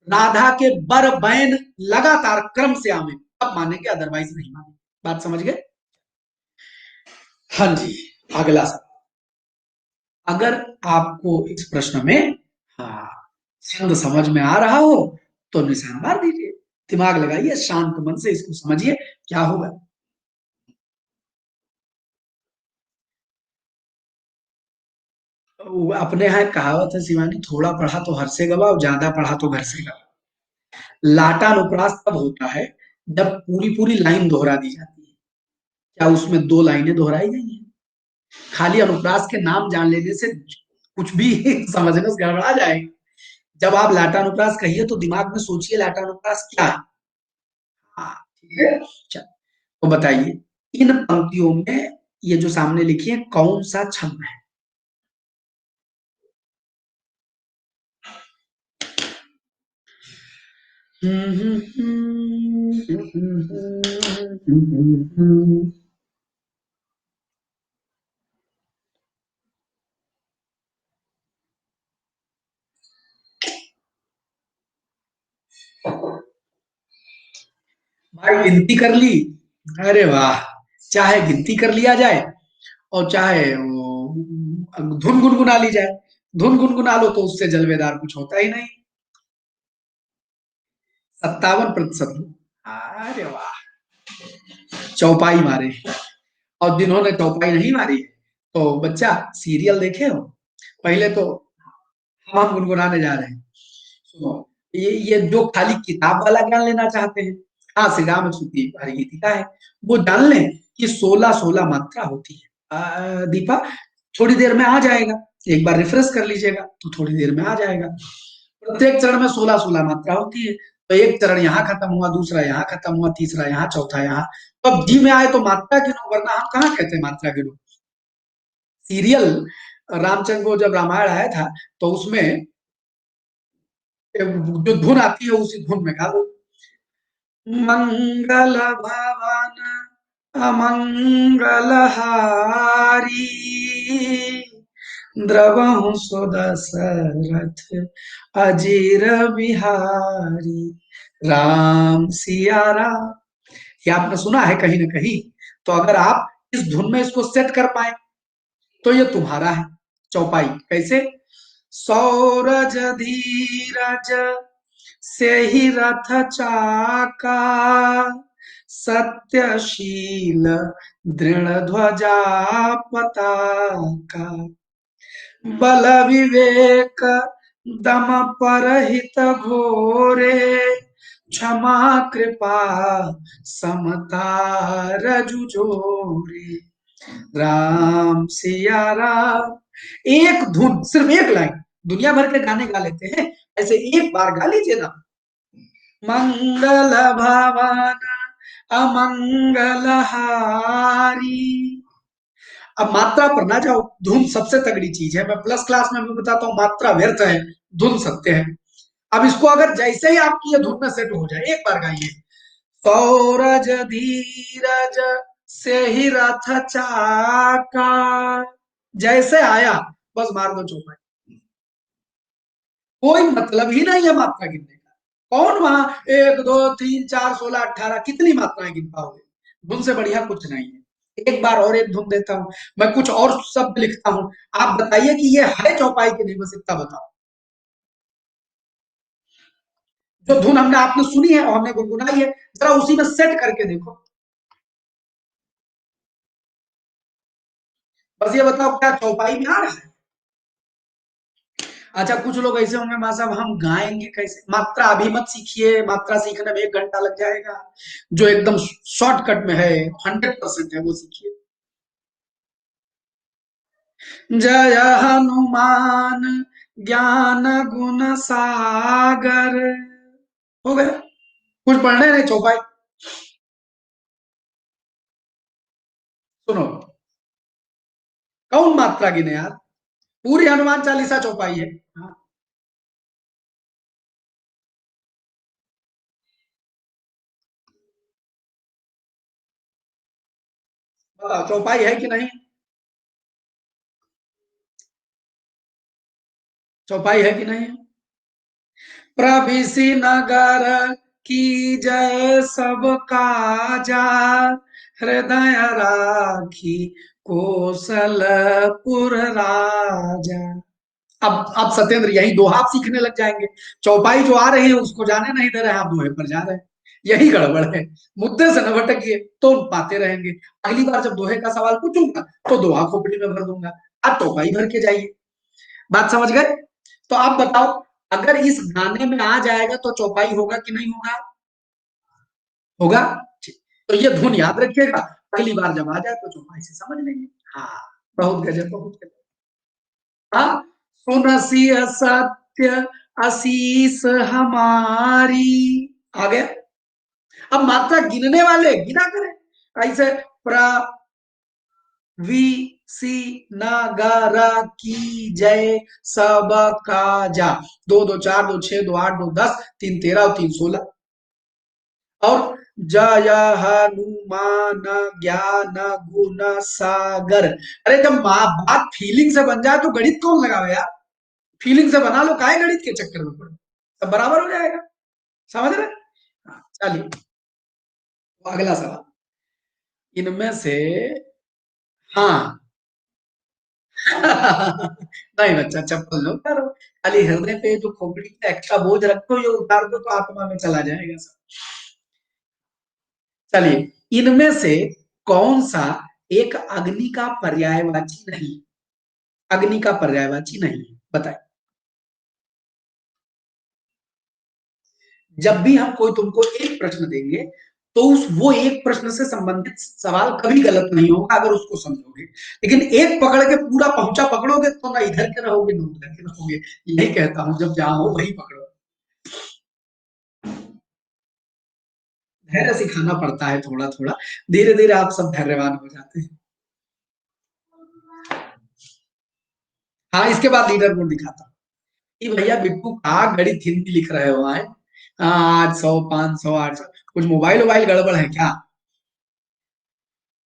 राधा के बर बैन, लगातार क्रम से आवे, तब मानेंगे, अदरवाइज नहीं मानेंगे। बात समझ गए। हाँ जी। अगला सवाल, अगर आपको इस प्रश्न में, हाँ, छंद समझ में आ रहा हो तो निशान मार दीजिए, दिमाग लगाइए, शांत मन से इसको समझिए क्या होगा। अपने यहाँ एक कहावत है शिवानी, थोड़ा पढ़ा तो हर से गवा और ज्यादा पढ़ा तो घर से गवा। लाटानुप्रास तब होता है जब पूरी पूरी लाइन दोहरा दी जाती है। क्या उसमें 2 लाइनें दोहराई गई हैं। खाली अनुप्रास के नाम जान लेने से कुछ भी समझने से गड़बड़ा जाएगा। जब आप लाटानुप्रास कहिए तो दिमाग में सोचिए लाटानुप्रास क्या है। हाँ, ठीक है। चल, तो बताइए, इन पंक्तियों में ये जो सामने लिखी है कौन सा छंद है। भाई गिनती कर ली। अरे वाह। चाहे गिनती कर लिया जाए और चाहे धुन गुनगुना ली जाए। धुन गुनगुना लो तो उससे जलवेदार कुछ होता ही नहीं। 57%। अरे वाह, चौपाई मारे। और जिन्होंने चौपाई नहीं मारी तो बच्चा सीरियल देखे हो। पहले तो हम गुनगुनाने जा रहे हैं। सुनो, ये जो खाली किताब वाला ज्ञान लेना चाहते हैं, हाँ श्री राम सूती गीतिका है, वो जान लें कि 16-16 मात्रा होती है। दीपा, थोड़ी देर में आ जाएगा, एक बार रिफ्रेश कर लीजिएगा तो थोड़ी देर में आ जाएगा। प्रत्येक चरण में 16-16 मात्रा होती है। तो एक चरण यहाँ खत्म हुआ, दूसरा यहाँ खत्म हुआ, तीसरा यहाँ, चौथा यहाँ। तो अब जी में आए तो मात्रा गिनो, वरना हम कहाँ कहते हैं मात्रा गिनो। सीरियल रामचंद्र को जब रामायण आया था तो उसमें जो धुन आती है उसी धुन में गा दो। मंगल भवन अमंगल हारी द्रवहु सुदशरथ अजीर बिहारी राम सिया राम। ये आपने सुना है कहीं ना कहीं। तो अगर आप इस धुन में इसको सेट कर पाए तो ये तुम्हारा है चौपाई। कैसे? सौरज धीरज से ही रथ चाका सत्यशील दृढ़ ध्वजा पताका बल विवेक दम परहित घोरे क्षमा कृपा समता रजु जोरे राम सिया राम। एक धुन, सिर्फ एक लाइन। दुनिया भर के गाने गा लेते हैं, ऐसे एक बार गा लीजिए ना। मंगल भवन अमंगल हारी। अब मात्रा पर ना जाओ, धुन सबसे तगड़ी चीज है। मैं प्लस क्लास में भी बताता हूँ, मात्रा व्यर्थ है, धुन सत्य है। अब इसको अगर जैसे ही आपकी ये धुन में सेट हो जाए, एक बार गाइए। सौरज धीरज से ही रथ चाका। जैसे आया बस मार दो चौपाई। कोई मतलब ही नहीं है मात्रा गिनने का। कौन वहां 1 2 3 4 16 18 कितनी मात्राएं गिन पाओगे? धुन से बढ़िया कुछ नहीं है। एक बार और एक धुन देता हूं, मैं कुछ और शब्द लिखता हूं, आप बताइए कि ये है चौपाई की नहीं, बस इतना बताओ। जो धुन हमने आपने सुनी है और हमने गुनगुनाई है, जरा उसी में सेट करके देखो। बस ये बताओ क्या चौपाई में आ रहा है? अच्छा, कुछ लोग ऐसे होंगे मां साहब हम गाएंगे कैसे? मात्रा अभी मत सीखिए, मात्रा सीखने में 1 घंटा लग जाएगा। जो एकदम शॉर्टकट में है, 100% है, वो सीखिए। जय हनुमान ज्ञान गुण सागर। हो गया। कुछ पढ़ने नहीं, चौपाई। सुनो, कौन मात्रा गिने यार? पूरी हनुमान चालीसा चौपाई है। हाँ, बताओ चौपाई है कि नहीं? चौपाई है कि नहीं? प्रभिषि नगर की जय सब काजा हृदय राखी कोसलपुर राजा। अब सत्येंद्र यही दोहा आप सीखने लग जाएंगे। चौपाई जो आ रही है उसको जाने नहीं दे रहे हैं, आप दोहे पर जा रहे हैं। यही गड़बड़ है। मुद्दे से न भटकिए तो पाते रहेंगे। अगली बार जब दोहे का सवाल पूछूंगा तो दोहा खोपड़ी में भर दूंगा, आप चौपाई भर के जाइए। बात समझ गए? तो आप बताओ, अगर इस गाने में आ जाएगा तो चौपाई होगा कि नहीं होगा? होगा। ठीक। तो ये धुन याद रखिएगा, अगली बार जब आ जाए तो चौपाई से समझ लेंगे। हाँ, बहुत गजब, बहुत गजब। हाँ, सुनसी सत्य आशीष हमारी। आ गया। अब मात्रा गिनने वाले गिना करें ऐसे। प्र वी सी नगारा की जय सब काजा। 2 2 4 2 6 2 8 2 10 3 13 और 3 16। और जय हनुमान ज्ञान गुण सागर। अरे जब बात फीलिंग से बन जाए तो गणित कौन लगावे यार? फीलिंग से बना लो, काहे गणित के चक्कर में पड़ो, सब बराबर हो जाएगा। समझ रहे? हाँ, चलिए। तो अगला सवाल इनमें से। हाँ। नहीं बच्चा, चप्पल लो करो, खाली हृदय पे जो खोपड़ी पे एक्स्ट्रा बोझ रखो, ये उतार दो तो आत्मा में चला जाएगा सब। चलिए, इनमें से कौन सा एक अग्नि का पर्यायवाची नहीं? अग्नि का पर्यायवाची नहीं है, बताइए। जब भी हम कोई तुमको एक प्रश्न देंगे तो उस वो एक प्रश्न से संबंधित सवाल कभी गलत नहीं होगा अगर उसको समझोगे। लेकिन एक पकड़ के पूरा पहुंचा पकड़ोगे तो ना इधर के रहोगे ना उधर के रहोगे। यही कहता हूं, जब जहां हो वही पकड़ो। धैर्य सिखाना पड़ता है थोड़ा थोड़ा, धीरे धीरे आप सब धैर्यवान हो जाते हैं। हाँ, इसके बाद लीडर बोर्ड दिखाता हूँ कि भैया बिट्टू कहाँ गणित हिंदी लिख रहे हो आए। हाँ, 800 500 800, कुछ मोबाइल वोबाइल गड़बड़ है क्या?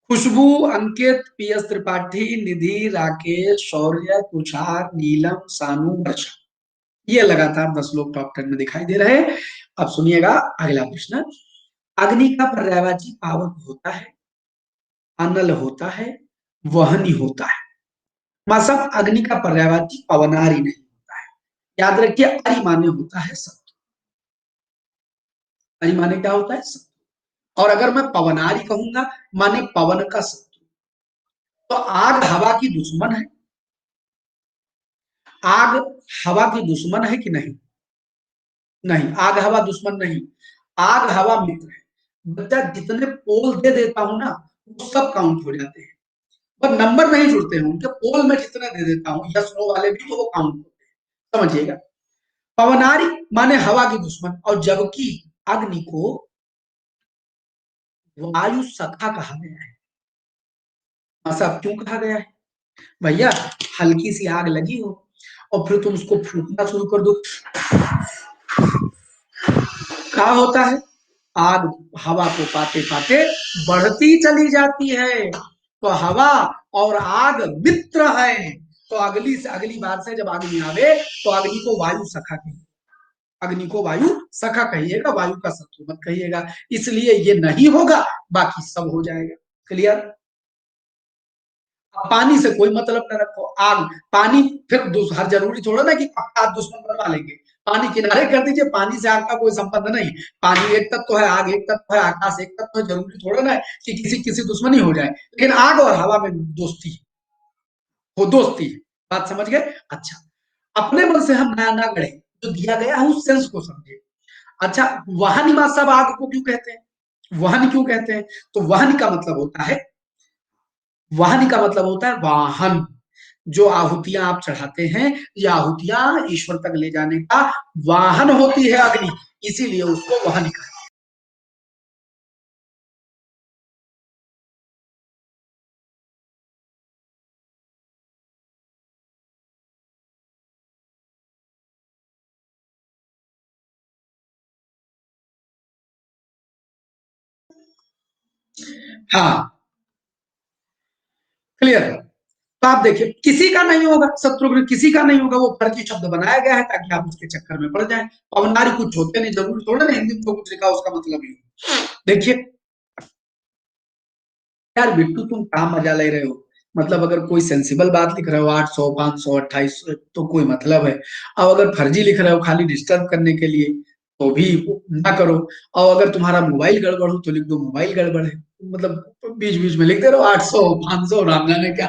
खुशबू, अंकित, पीएस त्रिपाठी, निधि, राकेश, शौर्य, तुषार, नीलम, सानू, वर्षा, ये लगातार 10 लोग टॉप 10 में दिखाई दे रहे हैं। अब सुनिएगा अगला प्रश्न। अग्नि का पर्यायवाची पावक होता है, अनल होता है, वहनी होता है। मतलब अग्नि का पर्यायवाची पवनारी नहीं होता है। याद रखिए, अरि माने होता है सत्व। अरि माने क्या होता है? सत्व। और अगर मैं पवनारी कहूंगा, माने पवन का सत्व। तो आग हवा की दुश्मन है। आग हवा की दुश्मन है कि नहीं? नहीं, आग हवा दुश्मन नहीं, आग हवा मित्र है। बच्चा जितने पोल दे देता हूं ना, वो सब काउंट हो जाते हैं, पर नंबर नहीं जुड़ते हैं उनके। पोल में जितने दे देता हूं यस नो वाले भी, तो वो काउंट होते हैं। समझिएगा, पवनारी माने हवा की दुश्मन, और जबकि अग्नि को वायु सखा कहा गया है। ऐसा क्यों कहा गया है? भैया, हल्की सी आग लगी हो और फिर तुम उसको फूकना शुरू कर दो, क्या होता है? आग हवा को पाते पाते बढ़ती चली जाती है। तो हवा और आग मित्र है। तो अगली से अगली बार से जब अग्नि आवे, तो अग्नि को वायु सखा कहिए। अग्नि को वायु सखा कहिएगा, वायु का शत्रु मत कहिएगा। इसलिए ये नहीं होगा, बाकी सब हो जाएगा। क्लियर? पानी से कोई मतलब न रखो। आग पानी, फिर हर जरूरी थोड़ा ना कि पक्का आप दुश्मन बनवा लेंगे। पानी किनारे कर दीजिए, पानी से आग का कोई संबंध नहीं। पानी एक तत्व है, आग एक तत्व है, आकाश एक तत्व है। जरूरी थोड़ा ना है कि किसी किसी दुश्मनी हो जाए। लेकिन आग और हवा में दोस्ती है, वो दोस्ती है। बात समझ गए? अच्छा, अपने मन से हम नया ना गढ़े, जो दिया गया है उस सेंस को समझे। अच्छा, वाहन सब आग को क्यों कहते हैं? वाहन क्यों कहते हैं? तो वाहन का मतलब होता है, वाहन का मतलब होता है वाहन। जो आहुतियां आप चढ़ाते हैं, ये आहुतियां ईश्वर तक ले जाने का वाहन होती है अग्नि, इसीलिए उसको वाहन कहा। हाँ, क्लियर। तो आप देखिए, किसी का नहीं होगा शत्रुघ्न, किसी का नहीं होगा। वो फर्जी शब्द बनाया गया है ताकि आप उसके चक्कर में पड़ जाएं। पवनारी कुछ होते नहीं, जरूर थोड़ा ना हिंदी में जो कुछ लिखा उसका मतलब ही। देखिए यार बिट्टू, तुम कहाँ मजा ले रहे हो? मतलब अगर कोई सेंसिबल बात लिख रहे हो, 800 500 2800, तो कोई मतलब है। अब अगर फर्जी लिख रहे हो खाली डिस्टर्ब करने के लिए, तो भी ना करो। और अगर तुम्हारा मोबाइल गड़बड़ हो तो लिख दो मोबाइल गड़बड़ है। मतलब बीच बीच में लिख दे रहे हो 800 500, राम जाने क्या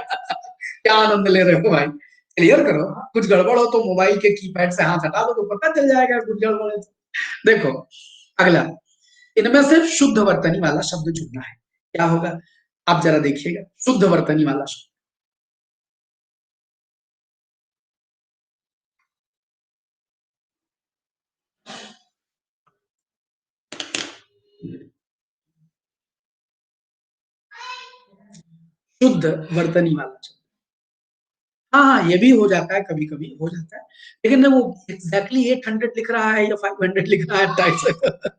क्या आनंद ले रहे हो भाई। क्लियर करो। कुछ गड़बड़ हो तो मोबाइल के कीपैड से हाथ हटा दो, तो पता चल जाएगा कुछ गड़बड़ है तो। देखो अगला, इनमें से शुद्ध वर्तनी वाला शब्द चुनना है। क्या होगा? आप जरा देखिएगा, शुद्ध वर्तनी वाला शब्द। शुद्ध वर्तनी वाला शब्द। हाँ हाँ, ये भी हो जाता है, कभी कभी हो जाता है। लेकिन वो एग्जैक्टली 800 लिख रहा है या 500 लिख रहा है, 250।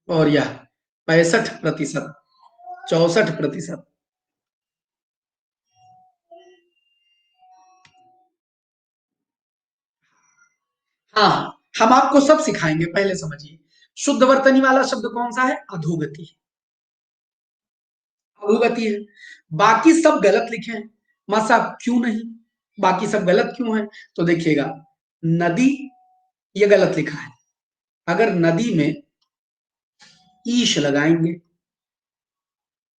और यह 65%, 64%। हाँ हाँ, हम आपको सब सिखाएंगे, पहले समझिए। शुद्ध वर्तनी वाला शब्द कौन सा है? अधोगति। अधोगति है। बाकी सब गलत लिखे हैं। मां साहब क्यों नहीं? बाकी सब गलत क्यों है? तो देखिएगा, नदी, ये गलत लिखा है। अगर नदी में ईश लगाएंगे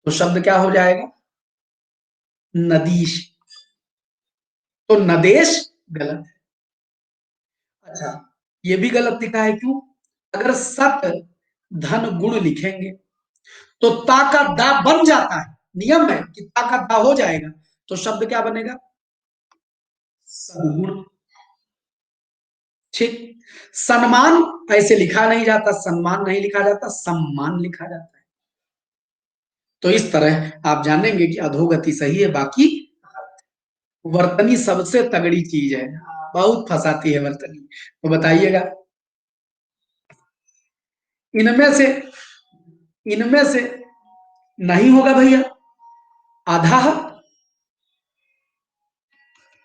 तो शब्द क्या हो जाएगा? नदीश। तो नदेश गलत है। अच्छा, ये भी गलत लिखा है, क्यों? अगर सत धन गुण लिखेंगे तो ता का दा बन जाता है। नियम है कि ता का दा हो जाएगा। तो शब्द क्या बनेगा? सदगुण। ठीक। सम्मान ऐसे लिखा नहीं जाता, सम्मान नहीं लिखा जाता, सम्मान लिखा जाता है। तो इस तरह आप जानेंगे कि अधोगति सही है, बाकी वर्तनी सबसे तगड़ी चीज है, बहुत फंसाती है वर्तनी। तो बताइएगा, इनमें से इनमें से नहीं होगा भैया। अधः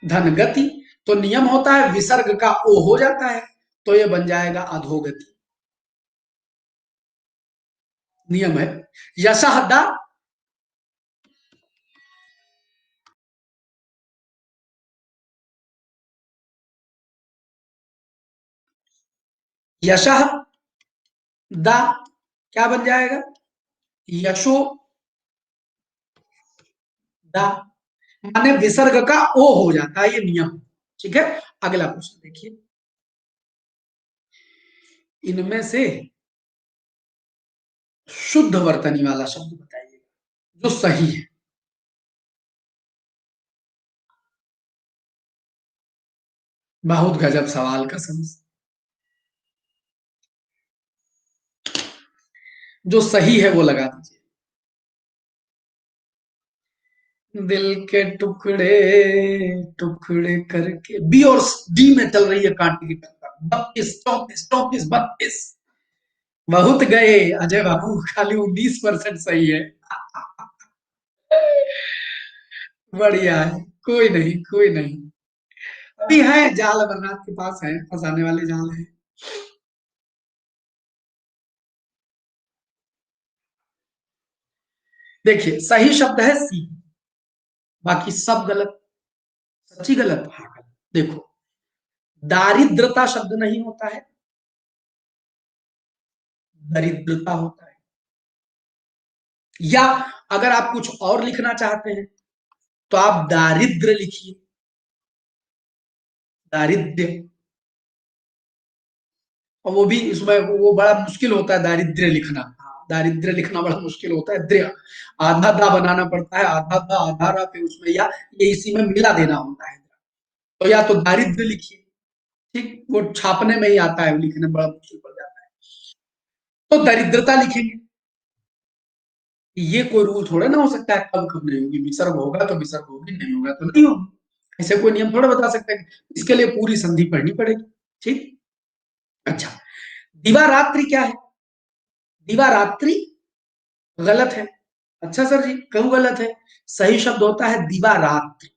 धनगति, तो नियम होता है विसर्ग का ओ हो जाता है, तो ये बन जाएगा अधोगति। नियम है। यशः दा, यशः दा क्या बन जाएगा, यशो दा, माने विसर्ग का ओ हो जाता है, ये नियम। ठीक है, अगला प्रश्न देखिए, इनमें से शुद्ध वर्तनी वाला शब्द बताइए जो सही है। बहुत गजब सवाल का समझ, जो सही है वो लगा दीजिए। दिल के टुकड़े टुकड़े करके, बी और डी में चल रही है कांटे की टक्कर, 32 34 34 32। बहुत गए अजय बाबू, खाली 19% सही है। बढ़िया है, कोई नहीं कोई नहीं, अभी है जाल अमरनाथ के पास है, फंसाने वाले जाल है। देखिए सही शब्द है सी, बाकी सब गलत। सच्ची गलत, हाँ गलत। देखो, दारिद्रता शब्द नहीं होता है, दरिद्रता होता है। या अगर आप कुछ और लिखना चाहते हैं तो आप दारिद्र लिखिए, दारिद्र्य। और वो भी इसमें वो बड़ा मुश्किल होता है दारिद्र्य लिखना, दारिद्र्य लिखना बड़ा मुश्किल होता है, द्रय आधा दा बनाना पड़ता है, आधा दा आधा रा, फिर उसमें या ये इसी में मिला देना होता है। तो या तो दारिद्र्य लिखिए, ठीक, वो छापने में ही आता है, लिखने में बड़ा मुश्किल पड़ जाता है। तो दरिद्रता लिखेंगे। ये कोई रूल थोड़ा ना हो सकता है कब कब नहीं होगी, विसर्ग होगा तो विसर्ग होगी, नहीं होगा तो नहीं होगी, ऐसे कोई नियम थोड़ा बता सकते हैं। इसके लिए पूरी संधि पढ़नी पड़ेगी। ठीक, अच्छा, दिवारात्रि क्या है, दिवारात्रि गलत है। अच्छा सर जी क्यों गलत है, सही शब्द होता है दिवारात्र।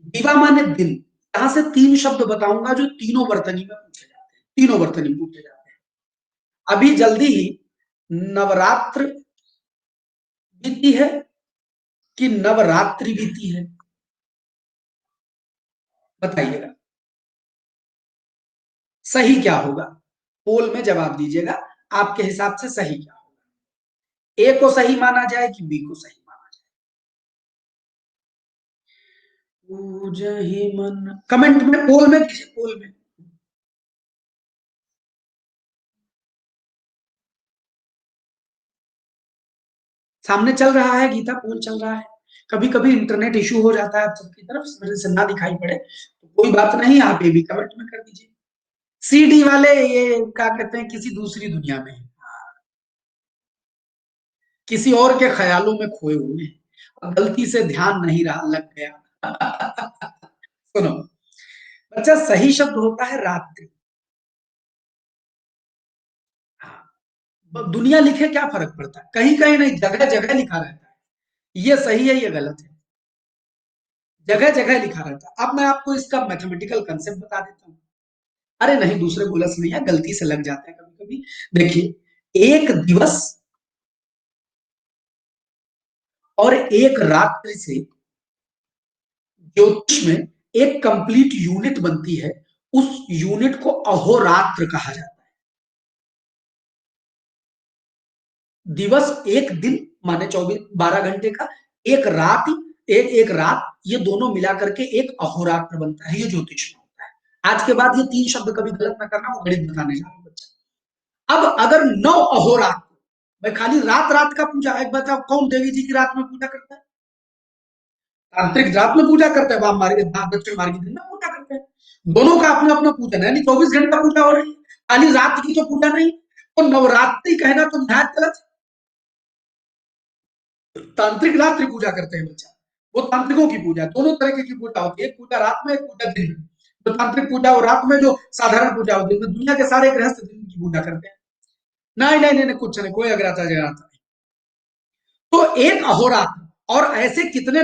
दिवा माने दिन, यहां से तीन शब्द बताऊंगा जो तीनों वर्तनी में पूछे जाते हैं, तीनों वर्तनी में पूछे जाते हैं। अभी जल्दी ही नवरात्र बीती है कि नवरात्रि बीती है, बताइएगा सही क्या होगा, पोल में जवाब दीजिएगा। आपके हिसाब से सही क्या होगा, ए को सही माना जाए कि बी को सही माना जाए। ही मन कमेंट में, पोल में दीजिए, पोल में। सामने चल रहा है गीता, पोल चल रहा है। कभी कभी इंटरनेट इशू हो जाता है आप सबकी तरफ, इस वजह से ना दिखाई पड़े तो कोई बात नहीं, आप ये भी कमेंट में कर दीजिए। सीडी वाले ये क्या कहते हैं, किसी दूसरी दुनिया में हैं, किसी और के ख्यालों में खोए हुए हैं, गलती से ध्यान नहीं रहा, लग गया। सुनो बच्चा, सही शब्द होता है रात्रि। दुनिया लिखे क्या फर्क पड़ता है, कहीं कहीं नहीं, जगह जगह लिखा रहता है, ये सही है ये गलत है, जगह जगह लिखा रहता है। अब मैं आपको इसका मैथमेटिकल कंसेप्ट बता देता हूँ। अरे नहीं, दूसरे बोला से नहीं है, गलती से लग जाते हैं कभी कभी। देखिए, एक दिवस और एक रात्रि से ज्योतिष में एक कंप्लीट यूनिट बनती है, उस यूनिट को अहोरात्र कहा जाता है। दिवस एक दिन माने 24 12 घंटे का, एक रात, एक एक रात, ये दोनों मिला करके एक अहोरात्र बनता है, ये ज्योतिष में होता है। आज के बाद ये तीन शब्द कभी गलत ना करना, वो गणित बताने जा रहा हूं बच्चा। अब अगर 9 अहोरात्र, भाई खाली रात रात का पूजा, एक बताओ कौन देवी जी की रात में पूजा करता है, तांत्रिक रात में पूजा करते हैं, दक्षिण मार्गी दिन में पूजा करते हैं। दोनों का अपना अपना पूजन है, यानी 24 घंटा पूजा हो रही है, खाली रात की तो पूजा नहीं। तो नवरात्रि कहना तो निहायत गलत है। तांत्रिक रात्रि पूजा करते हैं बच्चा, वो तांत्रिकों की पूजा, दोनों तरीके की पूजा होती है, एक पूजा रात में, एक पूजा दिन में। तो तांत्रिक पूजा और रात में जो साधारण पूजा होती है, दुनिया के सारे गृहस्थ दिन की पूजा करते हैं। नहीं नहीं नहीं, नहीं कुछ नहीं, कोई अग्रता जगराता नहीं। तो एक अहोरात्र, और ऐसे कितने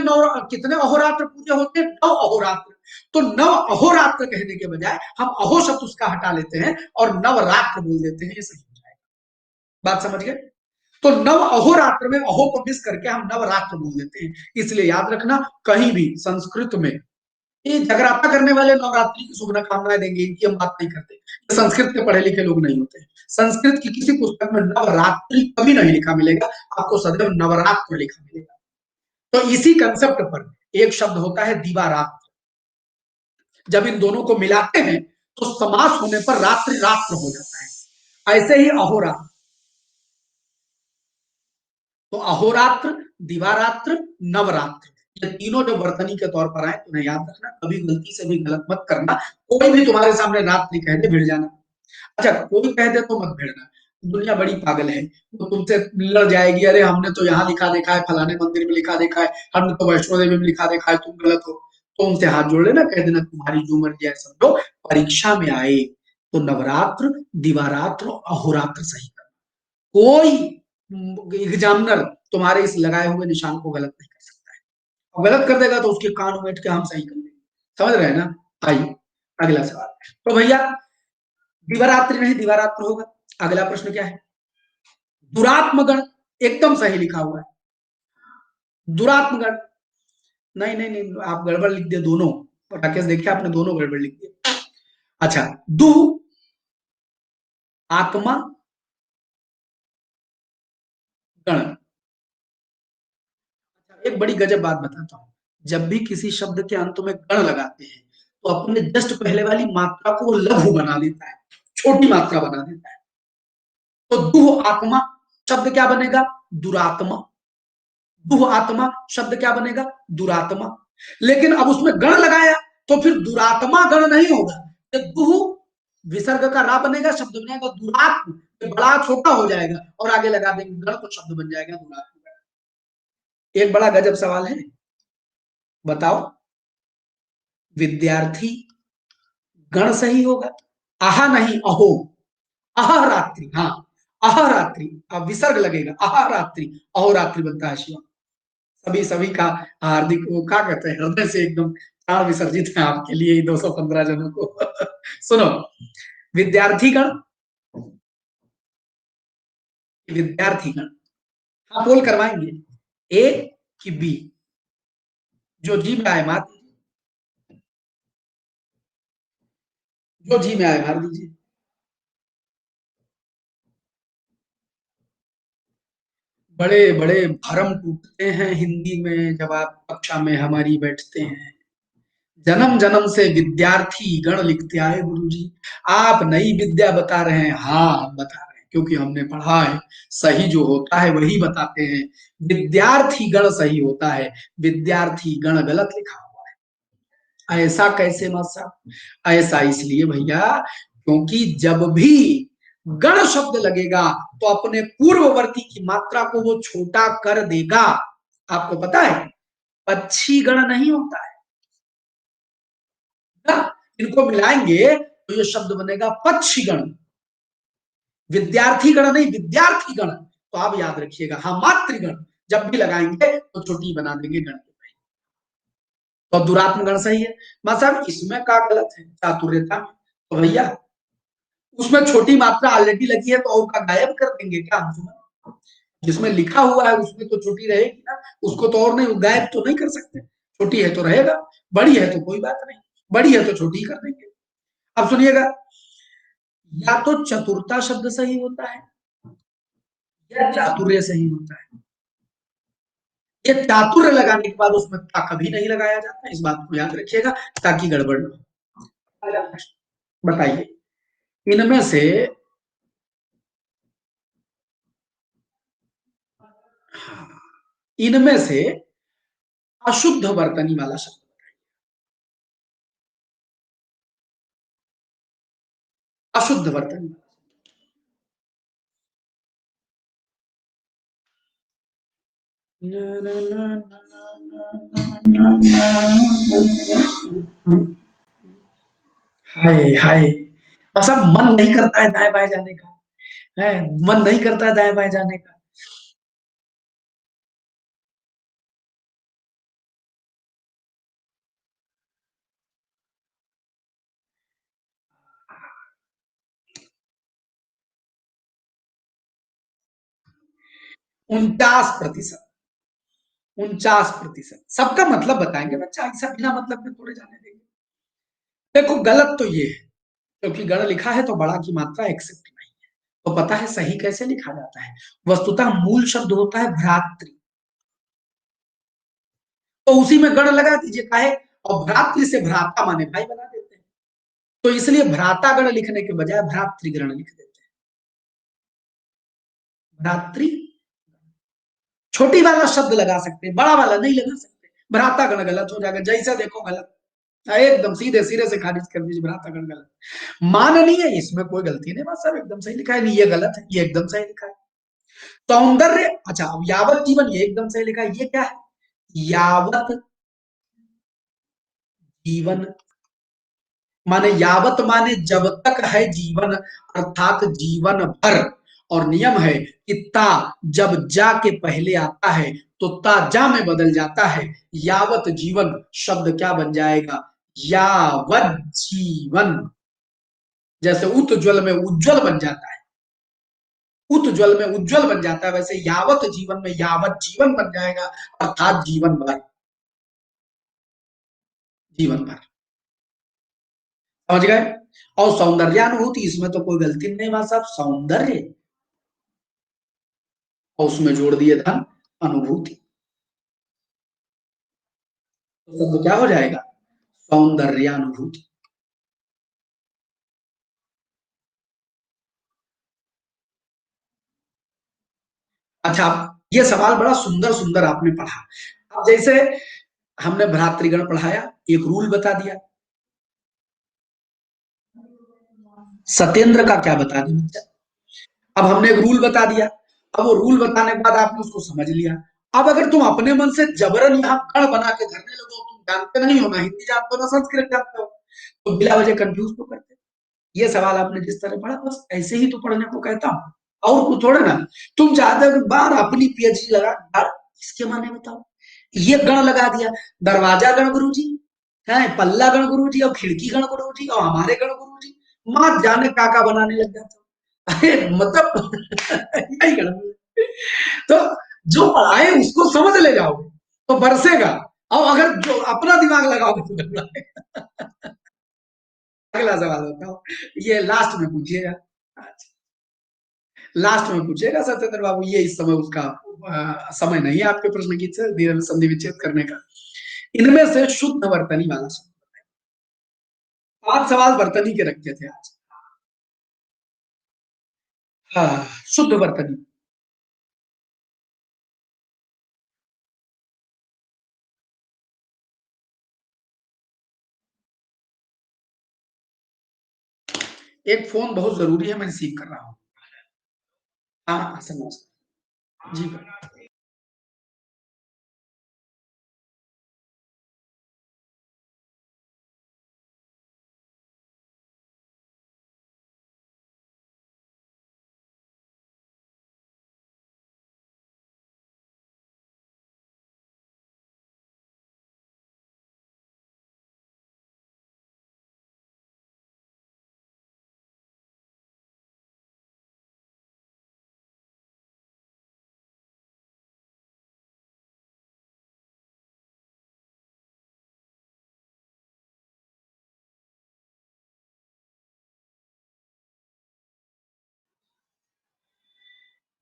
कितने अहोरात्र पूजे होते हैं? 9 अहोरात्र। तो 9 अहोरात्र कहने के बजाय हम अहो शब्द उसका हटा लेते हैं और नवरात्र बोल देते हैं, ये सही हो जाएगा। बात समझ गए? तो नव अहोरात्र में अहो को मिस करके हम नवरात्र बोल देते हैं। इसलिए याद रखना, कहीं भी संस्कृत में ये जगराता करने वाले नवरात्रि की शुभकामनाएं देंगे, इनकी हम बात नहीं करते। संस्कृत के पढ़े लिखे लोग नहीं होते। संस्कृत की किसी पुस्तक में नवरात्रि कभी नहीं लिखा मिलेगा, आपको सदैव नवरात्र लिखा मिलेगा। तो इसी कंसेप्ट पर एक शब्द होता है दिवारात्र। जब इन दोनों को मिलाते हैं तो समास होने पर रात्रि रात्र हो जाता है। ऐसे ही अहोरात्र, तो अहोरात्र, दिवारात्र, नवरात्र, ये तीनों जब वर्तनी के तौर पर आए तो उन्हें याद रखना, कभी गलती से भी गलत मत करना। कोई भी तुम्हारे सामने रात्रि कह दे भिड़ जाना। अच्छा, कोई कह दे तो मत भिड़ना, दुनिया बड़ी पागल है, वो तुमसे लड़ जाएगी, अरे हमने तो यहाँ लिखा देखा है, फलाने मंदिर में लिखा देखा है, हमने तो वैष्णो देवी में लिखा देखा है, तुम गलत हो। तो उनसे हाथ जोड़ लेना, कह देना तुम्हारी जो मर्जी है समझो, परीक्षा में आए तो नवरात्र, दिवारात्र और अहोरात्र सही करना। कोई एग्जामिनर तुम्हारे इस लगाए हुए निशान को गलत नहीं कर सकता है। और गलत कर देगा तो उसके कान उमेट के हम सही कर देंगे। समझ रहे हैं ना? आइए अगला सवाल। तो भैया दिवारात्रि नहीं दिवारात्र होगा। अगला प्रश्न क्या है? दुरात्मगण, एकदम सही लिखा हुआ है, दुरात्मगण। नहीं नहीं नहीं, आप गड़बड़ लिख दिए दोनों। राकेश देखिए, आपने दोनों गड़बड़ लिख दिए। अच्छा, दु आत्मा गण। एक बड़ी गजब बात बताता हूँ, जब भी किसी शब्द के अंत में गण लगाते हैं तो अपने जस्ट पहले वाली मात्रा को वो लघु बना देता है, छोटी मात्रा बना देता है। तो दुह आत्मा शब्द क्या बनेगा? दुरात्मा। दुह आत्मा शब्द क्या बनेगा? दुरात्मा। लेकिन अब उसमें गण लगाया तो फिर दुरात्मा गण नहीं होगा। ये दुह विसर्ग का रा बनेगा, शब्द बनेगा दुरात्म, बड़ा छोटा हो जाएगा और आगे लगा देंगे गण तो शब्द बन जाएगा दुरात्मा। एक बड़ा गजब सवाल है, बताओ, विद्यार्थी गण सही होगा, आहा नहीं अहो, आहा रात्रि, हाँ आहा रात्रि, अब विसर्ग लगेगा, आहा रात्रि, अहो रात्रि बनता है शिवा। सभी सभी का हार्दिक, वो क्या कहते हैं, हृदय से एकदम प्राण विसर्जित है आपके लिए 215 जनों को। सुनो, विद्यार्थीगण, विद्यार्थीगण, हाँ पोल करवाएंगे, ए कि बी? जो जी में आए मार दीजिए, जो जी में आए मार दीजिए। बड़े बड़े भरम टूटते हैं हिंदी में जब आप कक्षा में हमारी बैठते हैं। जन्म जन्म से विद्यार्थी गण लिखते आए गुरु जी। आप नई विद्या बता रहे हैं, हाँ हम बता रहे हैं क्योंकि हमने पढ़ा है। सही जो होता है वही बताते हैं, विद्यार्थी गण सही होता है, विद्यार्थी गण गलत लिखा हुआ है। ऐसा कैसे मत साहब? ऐसा इसलिए भैया, क्योंकि जब भी गण शब्द लगेगा तो अपने पूर्ववर्ती की मात्रा को वो छोटा कर देगा। आपको पता है, पक्षी गण नहीं होता है ना, इनको मिलाएंगे तो ये शब्द बनेगा पक्षीगण। विद्यार्थी गण नहीं, विद्यार्थी गण। तो आप याद रखिएगा, हाँ मातृगण जब भी लगाएंगे तो छोटी बना देंगे गण के। तो दुरात्म गण सही है। मतलब इसमें क्या गलत है चातुर्यता में? तो भैया उसमें छोटी मात्रा ऑलरेडी लगी है तो और का गायब कर देंगे क्या हम? जिसमें लिखा हुआ है उसमें तो छोटी रहेगी ना, उसको तो और नहीं गायब तो नहीं कर सकते। छोटी है तो रहेगा, बड़ी है तो कोई बात नहीं, बड़ी है तो छोटी कर देंगे। अब सुनिएगा, या तो चतुरता शब्द सही होता है या चातुर्य सही होता है। ये चातुर्य लगाने के बाद उसमें ता कभी नहीं लगाया जाता, इस बात को याद रखिएगा ताकि गड़बड़ न हो। बताइए, इनमें से, हाँ, इनमें से अशुद्ध वर्तनी वाला शब्द, अशुद्ध वर्तनी, हाय हाय, बस अब मन नहीं करता है दाएं बाएं जाने का, है मन नहीं करता है दाएं बाएं जाने का। 49%। 49%। सबका मतलब बताएंगे बच्चा, ऐसा बिना मतलब के थोड़े जाने देंगे। देखो गलत तो ये है, क्योंकि गण लिखा है तो बड़ा की मात्रा एक्सेप्ट नहीं। तो पता है सही कैसे लिखा जाता है? वस्तुतः मूल शब्द होता है भ्रातृ, तो उसी में गण लगा दीजिए काहे, और भ्रातृ से भ्राता माने भाई बना देते हैं। तो इसलिए भ्राता गण लिखने के बजाय भ्रातृगण लिख देते हैं। भ्रातृ, छोटी वाला शब्द लगा सकते हैं, बड़ा वाला नहीं लगा सकते। भ्राता गण गलत हो जाएगा, जैसा देखो गलत, एकदम सीधे सिरे से खारिज कर दीजिए, भ्राता गण गलत। माननीय है, इसमें कोई गलती नहीं, बस सब एकदम सही लिखा है, नहीं ये गलत है, ये एकदम सही लिखा है। सौंदर्य, अच्छा अब यावत जीवन ये एकदम सही लिखा है, ये क्या है? यावत जीवन माने, यावत माने जब तक है जीवन, अर्थात जीवन भर। और नियम है कि ता जब जा के पहले आता है तो ता जा में बदल जाता है। यावत जीवन शब्द क्या बन जाएगा? यावत जीवन। जैसे उज्ज्वल में उज्ज्वल बन जाता है, उज्ज्वल में उज्ज्वल बन जाता है, वैसे यावत जीवन में यावत जीवन बन जाएगा, अर्थात जीवन भर। जीवन भर, समझ गए? और सौंदर्यानुभूति, इसमें तो कोई गलती नहीं बात साहब, सौंदर्य और उसमें जोड़ दिए धन अनुभूति, तो शब्द क्या हो जाएगा? सौंदर्यानुभूति। अच्छा, ये सवाल बड़ा सुंदर सुंदर आपने पढ़ा। अब जैसे हमने भ्रातृगण पढ़ाया, एक रूल बता दिया, सत्येंद्र का क्या बता दिया? अब हमने एक रूल बता दिया। अब वो रूल बताने के बाद आपने उसको समझ लिया। अब अगर तुम अपने मन से जबरन यहाँ कण बना के धरने लगो, तुम जानते नहीं हो, ना हिंदी जानते हो ना संस्कृत जानते हो, तो बिला वजह कंफ्यूज तो करते। ये सवाल आपने जिस तरह पढ़ा, बस ऐसे ही तो पढ़ने को कहता हूँ, और कुछ थोड़े ना। तुम चाहते हो कि बार अपनी पीएचडी लगा यार, इसके माने बताओ, ये गण लगा दिया, दरवाजा गण गुरु जी है, पल्ला गण गुरु जी, और खिड़की गण गुरु जी, और हमारे गण गुरु जी, मां जाने काका बनाने लग जाता। अरे मतलब यही गण। तो जो पढ़ाए उसको समझ ले जाओगे तो बरसेगा, और अगर जो अपना दिमाग लगाओगे तो गड़बड़ाएगा। अगला सवाल बताओ, ये लास्ट में पूछिएगा, लास्ट में पूछेगा सत्येंद्र बाबू, ये इस समय उसका समय नहीं है आपके प्रश्न की संधि विच्छेद करने का। इनमें से शुद्ध वर्तनी वाला शब्द, 5 सवाल वर्तनी के रखे थे आज। हाँ, शुद्ध वर्तनी। एक फोन बहुत जरूरी है, मैं रिसीव कर रहा हूँ। हाँ हाँ, नमस्कार जी।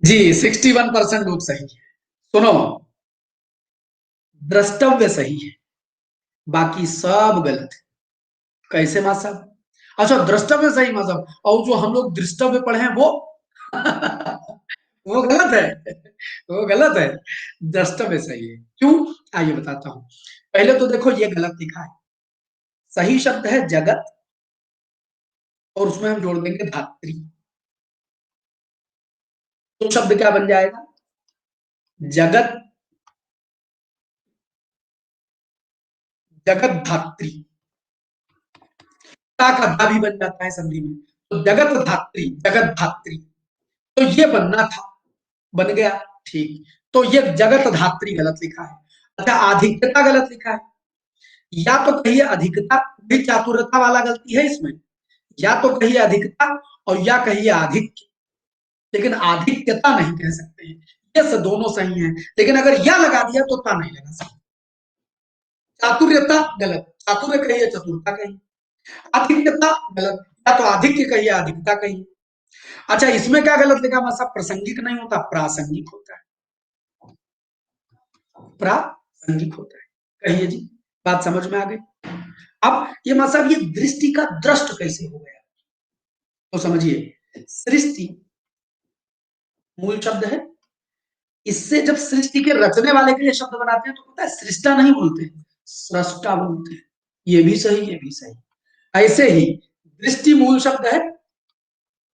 जी 61% लोग सही है। सुनो, द्रष्टव्य सही है, बाकी सब गलत है। कैसे मां साहब? अच्छा, द्रष्टव्य सही मां साहब, और जो हम लोग दृष्टव्य पढ़े हैं वो वो गलत है, वो गलत है। द्रष्टव्य सही है, क्यों? आइए बताता हूं। पहले तो देखो ये गलत लिखा है, सही शब्द है जगत, और उसमें हम जोड़ देंगे धात्री, तो शब्द क्या बन जाएगा? जगत जगत धात्री, ता का धा भी बन जाता है संधि में, तो जगत धात्री, जगत धात्री, तो ये बनना था, बन गया, ठीक। तो ये जगत धात्री गलत लिखा है। अच्छा, आधिक्यता गलत लिखा है, या तो कहिए अधिकता, भी चातुरता वाला गलती है इसमें, या तो कहिए अधिकता और या कहिए आधिक्य, लेकिन आधिक्यता नहीं कह सकते हैं। ये दोनों सही हैं, लेकिन अगर या लगा दिया तो ता नहीं लगा सकते। चातुर्यता गलत, चातुर्य कहिए चतुरता कहिए, अधिक्यता गलत, या तो आधिक्य कहिए अधिकता कहिए। अच्छा, इसमें क्या गलत लिखा, मतलब प्रासंगिक नहीं होता, प्रासंगिक होता है, प्रासंगिक होता है, कहिए जी, बात समझ में आ गई। अब ये मतलब ये दृष्टि का दृष्ट कैसे हो गया, तो समझिए, सृष्टि मूल शब्द है, इससे जब सृष्टि के रचने वाले के लिए शब्द बनाते हैं तो पता है सृष्टा नहीं बोलते, सृष्टा बोलते हैं। ये भी सही, ये भी सही। ऐसे ही दृष्टि मूल शब्द है,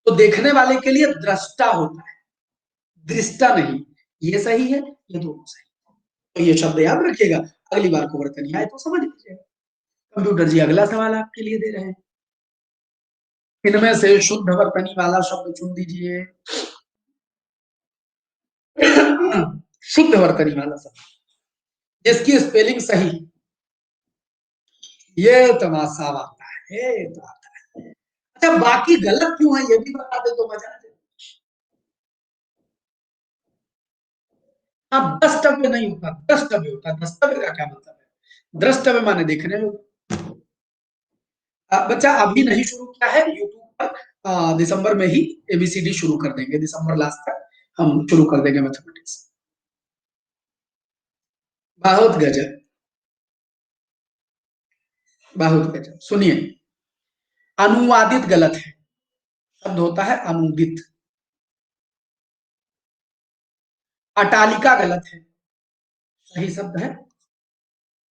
तो देखने वाले के लिए दृष्टा होता है, दृष्टा नहीं। ये सही है, ये दोनों सही। तो ये शब्द याद रखिएगा, अगली बार को वर्तनी आए तो समझ लीजिएगा। कंप्यूटर जी अगला सवाल आपके लिए दे रहे हैं, इनमें से शुद्ध वर्तनी वाला शब्द चुन दीजिए। शुद्ध वर्तनी वाला शब्द जिसकी स्पेलिंग सही, ये तमाशा आता है, ये तो आता है। अच्छा, बाकी गलत क्यों है ये भी बता दे तो मजा आ जाए। हाँ, द्रष्टव्य नहीं होता, द्रष्टव्य होता, द्रष्टव्य का क्या मतलब है, द्रष्टव्य माने देखने में। बच्चा अभी नहीं शुरू किया है यूट्यूब पर, दिसंबर में ही एबीसीडी शुरू कर देंगे, दिसंबर लास्ट तक हम शुरू कर देंगे मैथमेटिक्स। बहुत गजब, बहुत गजब। सुनिए, अनुवादित गलत है, शब्द होता है अनुदित। अटालिका गलत है, सही शब्द है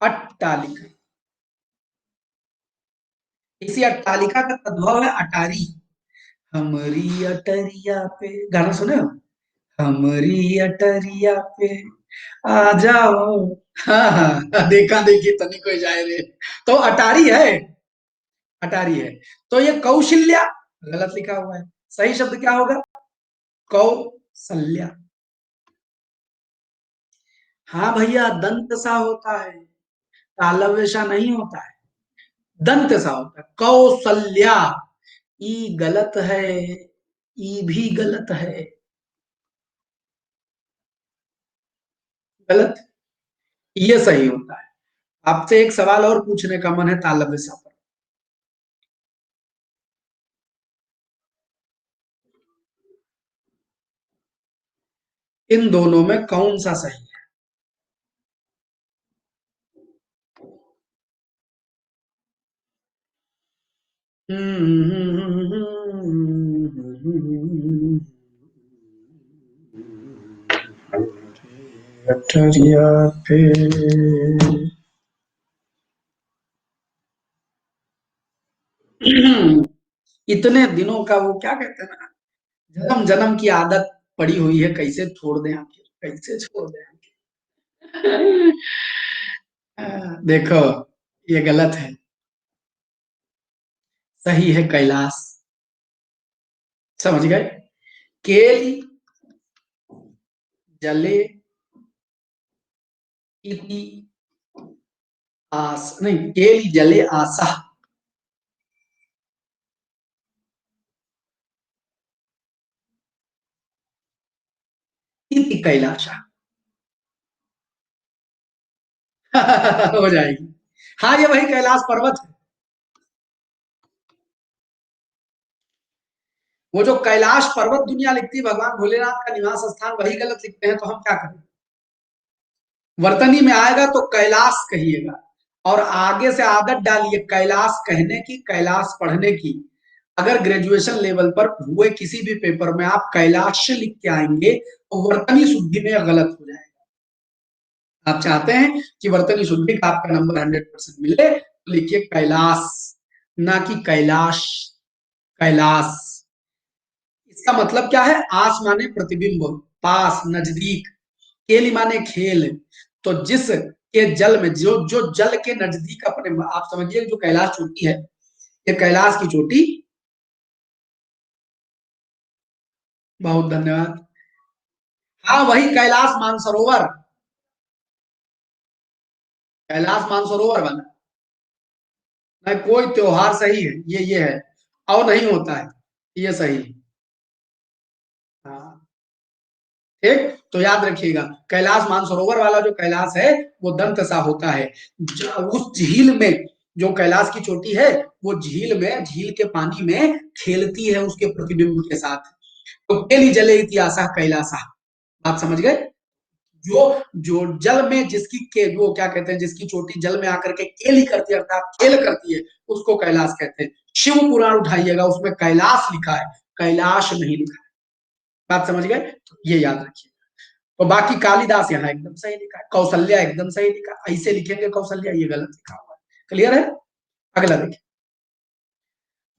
अट्टालिका। इसी अट्टालिका का तद्भव है अटारी। हमरी अटरिया पे, गाना सुने हो, हमरी अटरिया पे आ जाओ। हाँ हाँ, देखा देखी तनी कोई जाए रे, तो अटारी है, अटारी है। तो ये कौशल्या गलत लिखा हुआ है, सही शब्द क्या होगा, कौशल्या। हाँ भैया, दंत सा होता है, तालव्य सा नहीं होता है, दंत सा होता है, कौशल्या। ई गलत है, ई भी गलत है, गलत, ये सही होता है। आपसे एक सवाल और पूछने का मन है तालव्य सा पर, इन दोनों में कौन सा सही है। अटरिया पे इतने दिनों का वो क्या कहते हैं ना, जन्म जन्म की आदत पड़ी हुई है, कैसे छोड़ दें आखिर, कैसे छोड़ दें आखिर। देखो, ये गलत है, सही है कैलाश। समझ गए, केली जले इति आस, नहीं, केली जले आशा इति कैलाशा। हो जाएगी। हाँ, ये वही कैलाश पर्वत है। वो जो कैलाश पर्वत दुनिया लिखती है भगवान भोलेनाथ का निवास स्थान, वही गलत लिखते हैं, तो हम क्या करें। वर्तनी में आएगा तो कैलाश कहिएगा, और आगे से आदत डालिए कैलाश कहने की, कैलाश पढ़ने की। अगर ग्रेजुएशन लेवल पर हुए किसी भी पेपर में आप कैलाश लिख के आएंगे तो वर्तनी शुद्धि में गलत हो जाएगा। आप चाहते हैं कि वर्तनी शुद्धि का आपका नंबर 100% मिले, तो लिखिए कैलाश, ना कि कैलाश, कैलाश। इसका मतलब क्या है, आस माने प्रतिबिंब, पास नजदीक, खेल माने खेल। तो जिस के जल में, जो जो जल के नजदीक अपने, आप समझिए जो कैलाश चोटी है, ये कैलाश की चोटी, बहुत धन्यवाद। हाँ वही कैलाश मानसरोवर, कैलाश मानसरोवर वाला। नहीं कोई त्योहार सही है, ये है, और नहीं होता है, ये सही है। हाँ ठीक, तो याद रखिएगा, कैलाश मानसरोवर वाला जो कैलाश है वो दंत सा होता है। उस झील में, जो कैलाश की चोटी है, वो झील में, झील के पानी में खेलती है उसके प्रतिबिंब के साथ। तो केली जले इतिहासा कैलासा, आप समझ गए। जो जो जल में जिसकी के, वो क्या कहते हैं, जिसकी चोटी जल में आकर के केली करती है, अर्थात खेल करती है, उसको कैलाश कहते हैं। शिव पुराण उठाइएगा, उसमें कैलाश लिखा है, कैलाश नहीं लिखा है। बात समझ गए, तो ये याद रखिए। तो बाकी कालिदास यहाँ एकदम सही लिखा है, कौशल्या एकदम सही लिखा है, ऐसे लिखेंगे कौशल्या, ये गलत लिखा हुआ है। क्लियर है। अगला देखिए,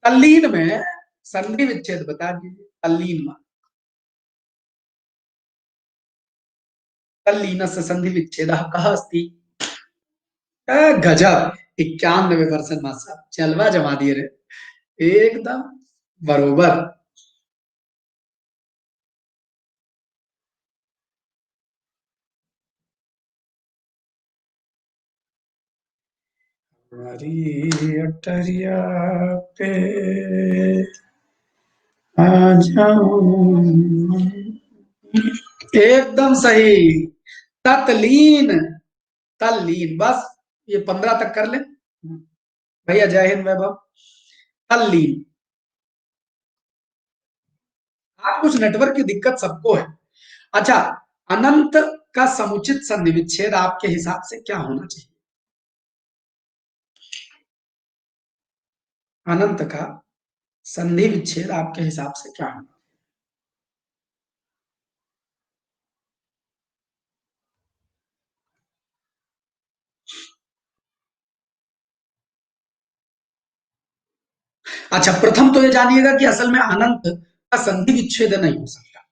तल्लीन में संधि विच्छेद बता दीजिए, तल्लीन में, तल्लीनस्य संधि विच्छेदः कः अस्ति। गजब, 91% मार्क्स, चलवा जमा दिए रे, एकदम बरोबर। हमारी अटरिया पे आ जाऊं, एकदम सही, ततलीन, तल्लीन, बस ये 15 तक कर ले भैया। जय हिंद वैभव। तल्लीन, आप कुछ नेटवर्क की दिक्कत सबको है। अच्छा, अनंत का समुचित संधि विच्छेद आपके हिसाब से क्या होना चाहिए। अनंत का संधि विच्छेद आपके हिसाब से क्या होना। अच्छा, प्रथम तो ये जानिएगा कि असल में अनंत का संधि विच्छेद नहीं हो सकता।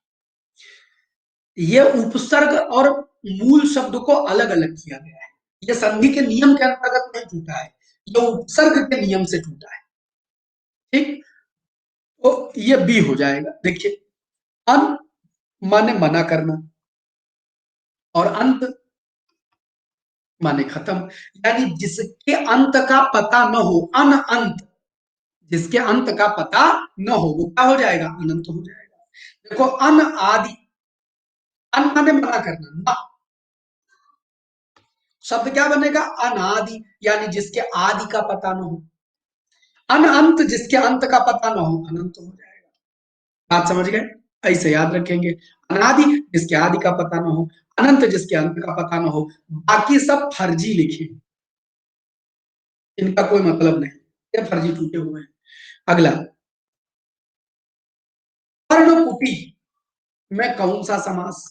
ये उपसर्ग और मूल शब्द को अलग अलग किया गया है। ये संधि के नियम के अंतर्गत नहीं टूटा है, ये उपसर्ग के नियम से टूटा है। ठीक, तो ये बी हो जाएगा। देखिए, अन माने मना करना, और अंत माने खत्म, यानी जिसके अंत का पता न हो, अन अंत, जिसके अंत का पता न हो वो क्या हो जाएगा, अनंत हो जाएगा। देखो, अन आदि, अन माने मना करना, न शब्द क्या बनेगा, अनादि, यानी जिसके आदि का पता न हो। अन अंत, जिसके अंत का पता न हो, अनंत हो जाएगा। बात समझ गए, ऐसे याद रखेंगे। अनादि, जिसके आदि का पता न हो, अनंत, जिसके अंत का पता न हो, बाकी सब फर्जी लिखे, इनका कोई मतलब नहीं, ये फर्जी टूटे हुए हैं। अगला, पर्णकुटी में कौन सा समास।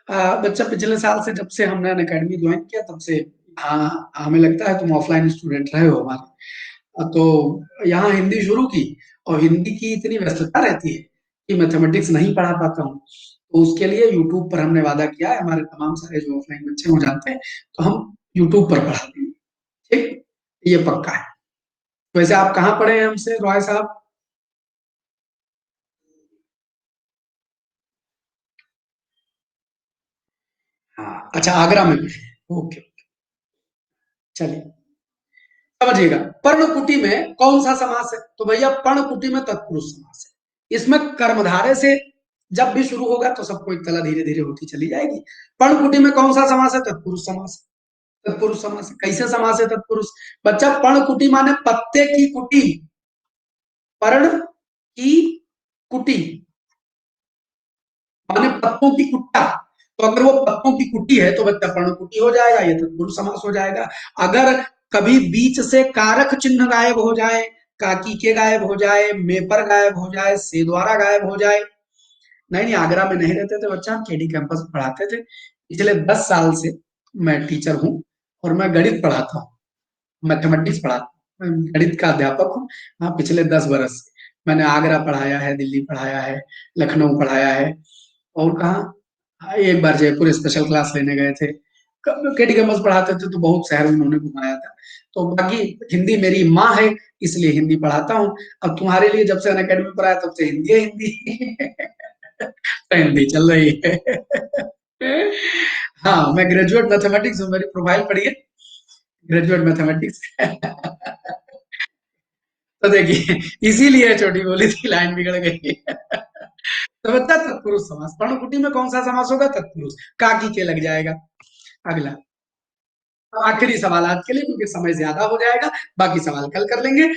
बच्चा, पिछले साल से जब से हमने अकेडमी ज्वाइन किया, तब से हाँ हमें लगता है तुम ऑफलाइन स्टूडेंट रहे हो हमारे। तो यहाँ हिंदी शुरू की, और हिंदी की इतनी व्यस्तता रहती है कि मैथमेटिक्स नहीं पढ़ा पाता हूँ। तो उसके लिए यूट्यूब पर हमने वादा किया है, हमारे तमाम सारे जो ऑफलाइन बच्चे हो जाते हैं, तो हम यूट्यूब पर पढ़ा देंगे। ठीक, ये पक्का है। वैसे आप कहाँ पढ़े हैं हमसे रॉय साहब। हाँ अच्छा, आगरा में पढ़े हैं। ओके, चलिए समझिएगा। पर्णकुटी में कौन सा समास है, तो भैया पर्णकुटी में तत्पुरुष समास है। इसमें कर्मधारे से जब भी शुरू होगा तो सबको एक तला धीरे धीरे होती चली जाएगी। पर्णकुटी में कौन सा समास है, तत्पुरुष समास है। तत्पुरुष समास है। कैसे समास है तत्पुरुष, बच्चा पर्णकुटी माने पत्ते की कुटी, पर्ण की कुटी माने पत्तों की कुट्टा। तो अगर वो पत्तों की कुटी है तो बच्चा पर्णकुटी हो जाएगा, ये तत्पुरुष समास हो जाएगा। अगर कभी बीच से कारक चिन्ह गायब हो जाए, काकी के गायब हो जाए, मेपर गायब हो जाए, से द्वारा गायब हो जाए। नहीं नहीं, आगरा में नहीं रहते थे बच्चा, हम केडी कैंपस में पढ़ाते थे। पिछले 10 साल से मैं टीचर हूँ और मैं गणित पढ़ाता हूँ। मैथमेटिक्स पढ़ा, गणित का अध्यापक हूँ। हाँ, पिछले 10 बरस से। मैंने आगरा पढ़ाया है, दिल्ली पढ़ाया है, लखनऊ पढ़ाया है, और कहाँ, हाँ, एक बार जयपुर स्पेशल क्लास लेने गए थे। केडी कॉमर्स पढ़ाते थे तो बहुत शहर उन्होंने घुमाया था। तो बाकी हिंदी मेरी माँ है, इसलिए हिंदी पढ़ाता हूँ। अब तुम्हारे लिए जब से अनअकैडमी पर आया तब से हिंदी है, हिंदी। तो हिंदी चल रही है। हाँ, मैं ग्रेजुएट मैथमेटिक्स हूँ, मेरी प्रोफाइल पढ़िए, ग्रेजुएट मैथमेटिक्स। तो देखिए, इसीलिए छोटी बोली थी, लाइन बिगड़ गई। तो बता, तत्पुरुष समास, पर्णकुटी में कौन सा समास होगा? तत्पुरुष। काकी के लग जाएगा। अगला, तो आखिरी सवाल आज के लिए, क्योंकि समय ज्यादा हो जाएगा, बाकी सवाल कल कर लेंगे।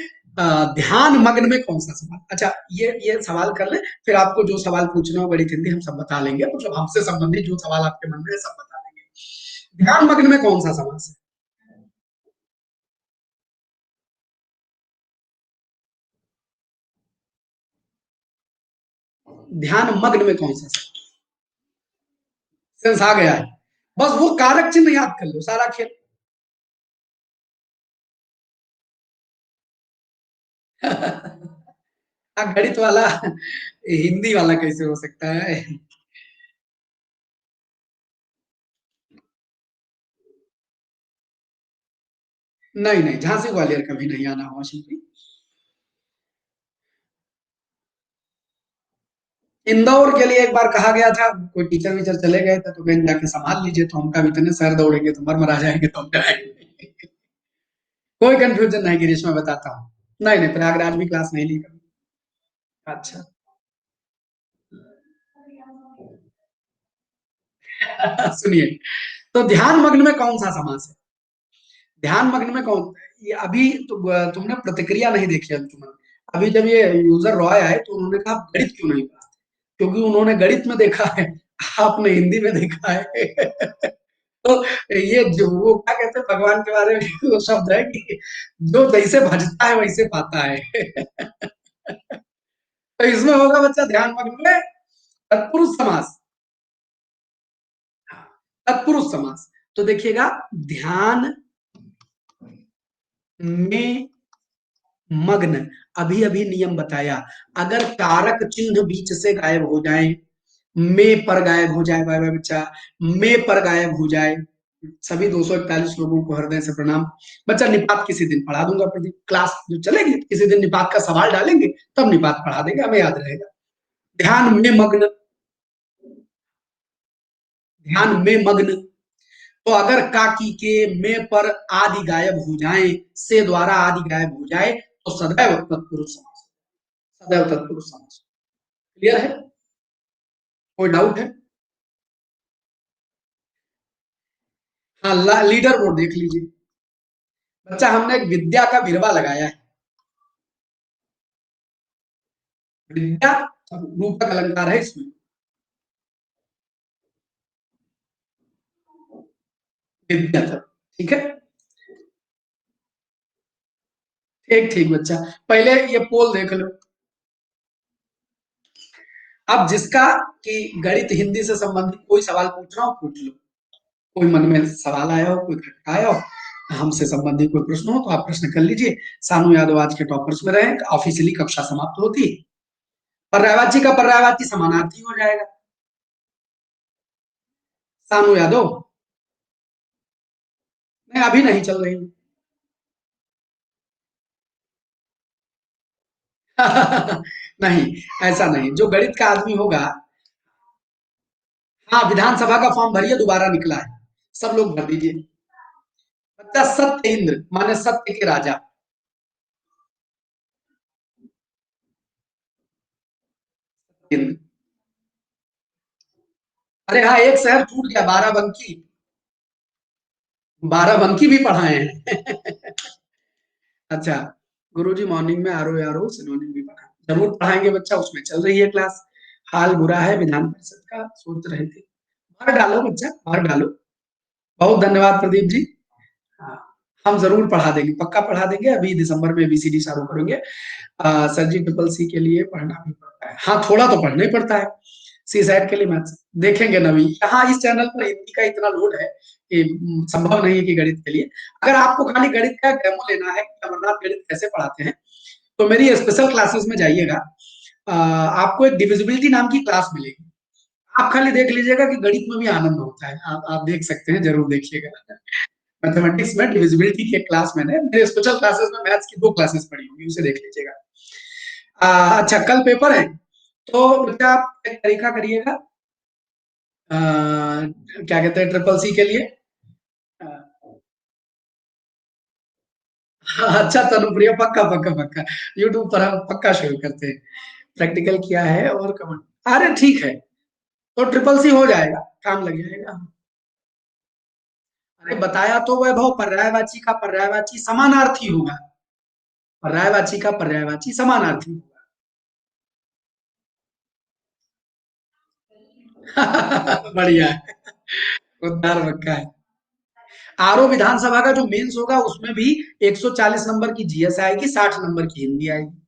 ध्यान मग्न में कौन सा समास? अच्छा, ये सवाल कर ले, फिर आपको जो सवाल पूछना हो गणित हिंदी हम सब बता लेंगे, मतलब हमसे संबंधित जो सवाल आपके मन में है सब बता देंगे। ध्यान मग्न में कौन सा समास है? ध्यान मग्न में कौन सा सेंस आ गया है? बस वो कारक चिन्ह याद कर लो, सारा खेल। गणित वाला हिंदी वाला कैसे हो सकता है? नहीं नहीं, झांसी ग्वालियर कभी नहीं आना हुआ शिल्पी। इंदौर के लिए एक बार कहा गया था, कोई टीचर वीचर चले गए थे तो कहीं जाके संभाल लीजिए, तो हम कहा इतने शहर दौड़ेंगे तो मर मरा जाएंगे, तो हम कराएंगे। कोई कंफ्यूजन नहीं गिरीश, मैं बताता हूँ। नहीं नहीं, प्रयागराज भी क्लास नहीं ली कभी। अच्छा। सुनिए, तो ध्यान मग्न में कौन सा समास है? ध्यान मग्न में कौन, ये अभी तुमने प्रतिक्रिया नहीं देखी अंशुमन। अभी जब ये यूजर रॉय आए तो उन्होंने कहा "आप गणित क्यों नहीं पढ़ाते?" क्योंकि उन्होंने गणित में देखा है, आपने हिंदी में देखा है। तो ये जो वो क्या कहते हैं भगवान के बारे में, वो शब्द है कि जो जैसे भजता है वैसे पाता है। तो इसमें होगा बच्चा ध्यान मग्न में तत्पुरुष समास। तत्पुरुष समास, तो देखिएगा, ध्यान में मग्न, अभी अभी नियम बताया, अगर कारक चिन्ह बीच से गायब हो जाए, में पर गायब हो जाए, बाय बाय बच्चा, में पर गायब हो जाए, सभी 241 लोगों को हृदय से प्रणाम। बच्चा निपात किसी दिन पढ़ा दूंगा, प्रदीप क्लास जो चलेगी किसी दिन निपात का सवाल डालेंगे, तब निपात पढ़ा देंगे, हमें याद रहेगा। ध्यान में मग्न, ध्यान में मग्न, तो अगर काकी के में पर आदि गायब हो जाए, से द्वारा आदि गायब हो जाए, तो सदैव तत्पुरुष समास, सदैव तत्पुरुष समास। क्लियर है? कोई डाउट है? हाँ, लीडर बोर्ड देख लीजिए। बच्चा, हमने एक विद्या का बिरवा लगाया है। विद्या रूपक अलंकार है इसमें। विद्या तक, ठीक है। ठीक ठीक बच्चा, पहले ये पोल देख लो। अब जिसका कि गणित हिंदी से संबंधित कोई सवाल पूछ रहा हो पूछ लो, कोई मन में सवाल आया हो, कोई खटका आया हो, हमसे संबंधित कोई प्रश्न हो तो आप प्रश्न कर लीजिए। सानू यादव आज के टॉपर्स में रहे, ऑफिशियली कक्षा समाप्त होती है। पर्यायवाची का पर्यायवाची समानार्थी हो जाएगा। सानू यादव, नहीं अभी नहीं चल रही। नहीं, ऐसा नहीं, जो गणित का आदमी होगा। हाँ, विधानसभा का फॉर्म भरिए, दोबारा निकला है, सब लोग भर दीजिए। बच्चा, सत्य इंद्र माने सत्य के राजा। इंद्र, अरे हाँ, एक शहर छूट गया, बाराबंकी। बाराबंकी भी पढ़ाए हैं। अच्छा, गुरुजी मॉर्निंग में आरो यारो सिनोनिम भी पढ़ा, जरूर पढ़ाएंगे बच्चा, उसमें चल रही है क्लास। हाल बुरा है विधान परिषद का, सोच रहे थे। भर डालो बच्चा, भर डालो। बहुत धन्यवाद प्रदीप जी। हाँ, हम जरूर पढ़ा देंगे, पक्का पढ़ा देंगे, अभी दिसंबर में बीसीडी चालू करेंगे। सर जी, ट्रिपल सी के लिए पढ़ना भी पड़ता है? हाँ, थोड़ा तो पढ़ना ही पड़ता है। सी सेट के लिए मैथ्स देखेंगे नवी। यहाँ इस चैनल पर हिंदी का इतना लोड है कि संभव नहीं है कि गणित के लिए। अगर आपको खाली गणित का डेमो लेना है कि अमरनाथ गणित कैसे पढ़ाते हैं, तो मेरी स्पेशल क्लासेस में जाइएगा। आपको एक डिविजिबिलिटी नाम की क्लास मिलेगी। आप खाली देख लीजिएगा कि गणित में भी आनंद होता है। आप देख सकते हैं, जरूर देखिएगा। मैथमेटिक्स में डिविजिबिलिटी की एक क्लास मैंने मेरे स्पेशल क्लासेस में मैथ्स की 2 क्लासेस पढ़ी होंगी, उसे देख लीजिएगा। अच्छा, कल पेपर है, तो बेटा आप एक तरीका करिएगा, क्या कहते हैं, ट्रिपल सी के लिए। अ, अच्छा तनुप्रिया, पक्का पक्का पक्का, यूट्यूब पर हम पक्का शुरू करते हैं। प्रैक्टिकल किया है और कमेंट, अरे ठीक है, तो ट्रिपल सी हो जाएगा, काम लग जाएगा। अरे बताया तो वैभव, पर्यायवाची का पर्यायवाची समानार्थी होगा। पर्यायवाची का पर्यायवाची समानार्थी होगा। बढ़िया है, उद्धार पक्का है। आरओ विधानसभा का जो मेंस होगा उसमें भी 140 नंबर की जीएस आएगी, 60 नंबर की हिंदी आएगी।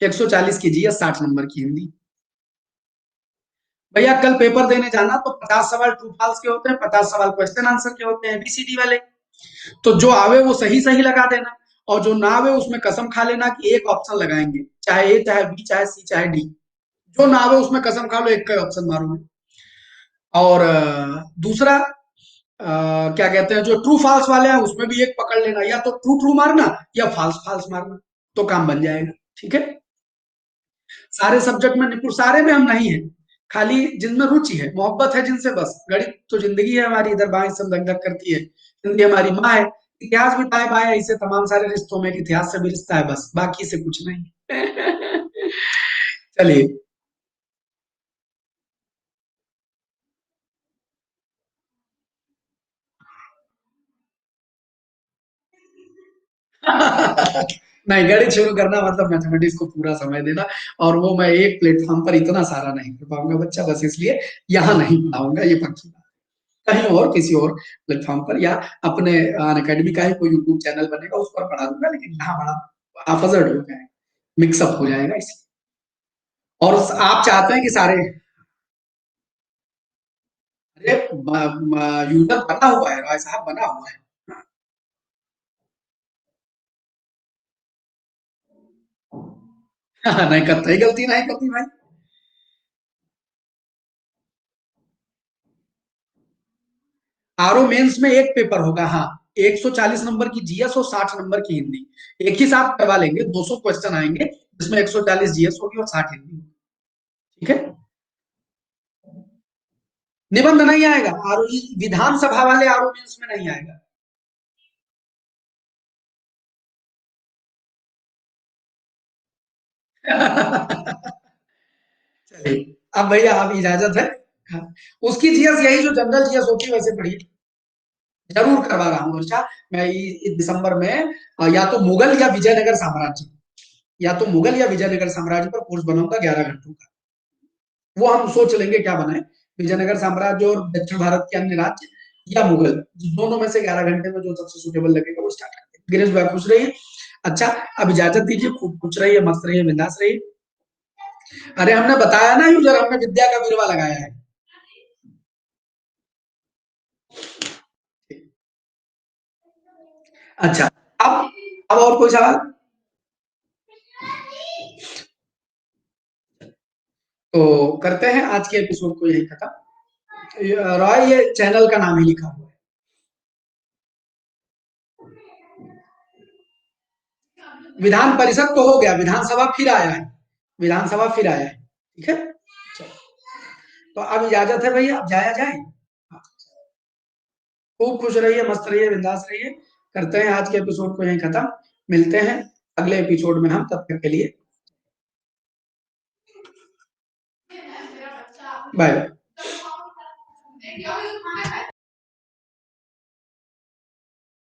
140 की जीएस, 60 नंबर की हिंदी। भैया कल पेपर देने जाना तो 50 सवाल ट्रू फॉल्स के होते हैं, 50 सवाल क्वेश्चन आंसर के होते हैं, एबीसीडी वाले। तो जो आवे वो सही सही लगा देना, और जो ना आवे उसमें कसम खा लेना कि एक ऑप्शन लगाएंगे, चाहे ए चाहे बी चाहे सी चाहे डी। जो ना आवे उसमें कसम खा लो, एक का ऑप्शन मारोगे। और दूसरा, क्या कहते हैं, जो ट्रू फॉल्स वाले हैं उसमें भी एक पकड़ लेना, या तो ट्रू ट्रू मारना या फॉल्स फॉल्स मारना, तो काम बन जाएगा। ठीक है। सारे सब्जेक्ट में निपुण, सारे में हम नहीं है, खाली जिनमें रुचि है, मोहब्बत है जिनसे, बस। गणित तो जिंदगी है हमारी, इधर बाएं से धक धक करती है। हिंदी हमारी माँ है। इतिहास भी दाएं बाएं, ऐसे तमाम सारे रिश्तों में इतिहास से भी रिश्ता है, बस बाकी से कुछ नहीं। चलिए। नहीं, गणित शुरू करना मतलब मैथमेटिक्स को पूरा समय देना, और वो मैं एक प्लेटफॉर्म पर इतना सारा नहीं कर पाऊंगा बच्चा, बस इसलिए यहाँ नहीं पढ़ाऊंगा, ये पक्की बात। कहीं और किसी और प्लेटफॉर्म पर, या अपने अन अकेडमी का ही कोई यूट्यूब चैनल बनेगा उस पर पढ़ा दूंगा, लेकिन यहाँ बड़ा हाफजर्ड हो जाएगा, मिक्सअप हो जाएगा इसलिए। और आप चाहते हैं कि सारे, अरे यूजर बना हुआ है, राय साहब बना हुआ है। नहीं करता ही, गलती नहीं करती भाई। आरओ मेंस में एक पेपर होगा, हाँ। 140 नंबर की जीएस और 60 नंबर की हिंदी, एक ही साथ करवा लेंगे, 200 क्वेश्चन आएंगे, जिसमें 140 जीएस होगी और 60 हिंदी होगी। ठीक है। निबंध नहीं आएगा, आरओ विधानसभा वाले आरओ मेंस में नहीं आएगा। चलिए, अब भैया आप इजाजत है। हाँ। उसकी जीएस यही जो जनरल जीएस होती है वैसे पढ़ी, जरूर करवा रहा हूँ वर्षा। मैं इस दिसंबर में या तो मुगल या विजयनगर साम्राज्य, या तो मुगल या विजयनगर साम्राज्य पर कोर्स बनाऊंगा 11 घंटों का। वो हम सोच लेंगे क्या बनाए, विजयनगर साम्राज्य और दक्षिण भारत के अन्य राज्य, या मुगल, दोनों में से 11 घंटे में जो सबसे सुटेबल लगेगा वो स्टार्ट करते हैं। गिरीश भाई खुश रहिए। अच्छा, अब इजाजत दीजिए, खूब खुश रहिए, मस्त रहिए, बिंदास रहिए। अरे हमने बताया ना यूजर, हमने विद्या का बिरवा लगाया है। अच्छा, अब और कोई सवाल? तो करते हैं आज के एपिसोड को यही खत्म। रॉय, ये चैनल का नाम ही लिखा हुआ है। विधान परिषद तो हो गया, विधानसभा फिर आया है। विधानसभा फिर आया है। ठीक है। तो अब इजाजत है भैया, अब जाया जाए। खूब खुश रहिए, मस्त रहिए, बिंदास रहिए। करते हैं आज के एपिसोड को यहीं खत्म। मिलते हैं अगले एपिसोड में हम, तब तक के लिए बाय बाय।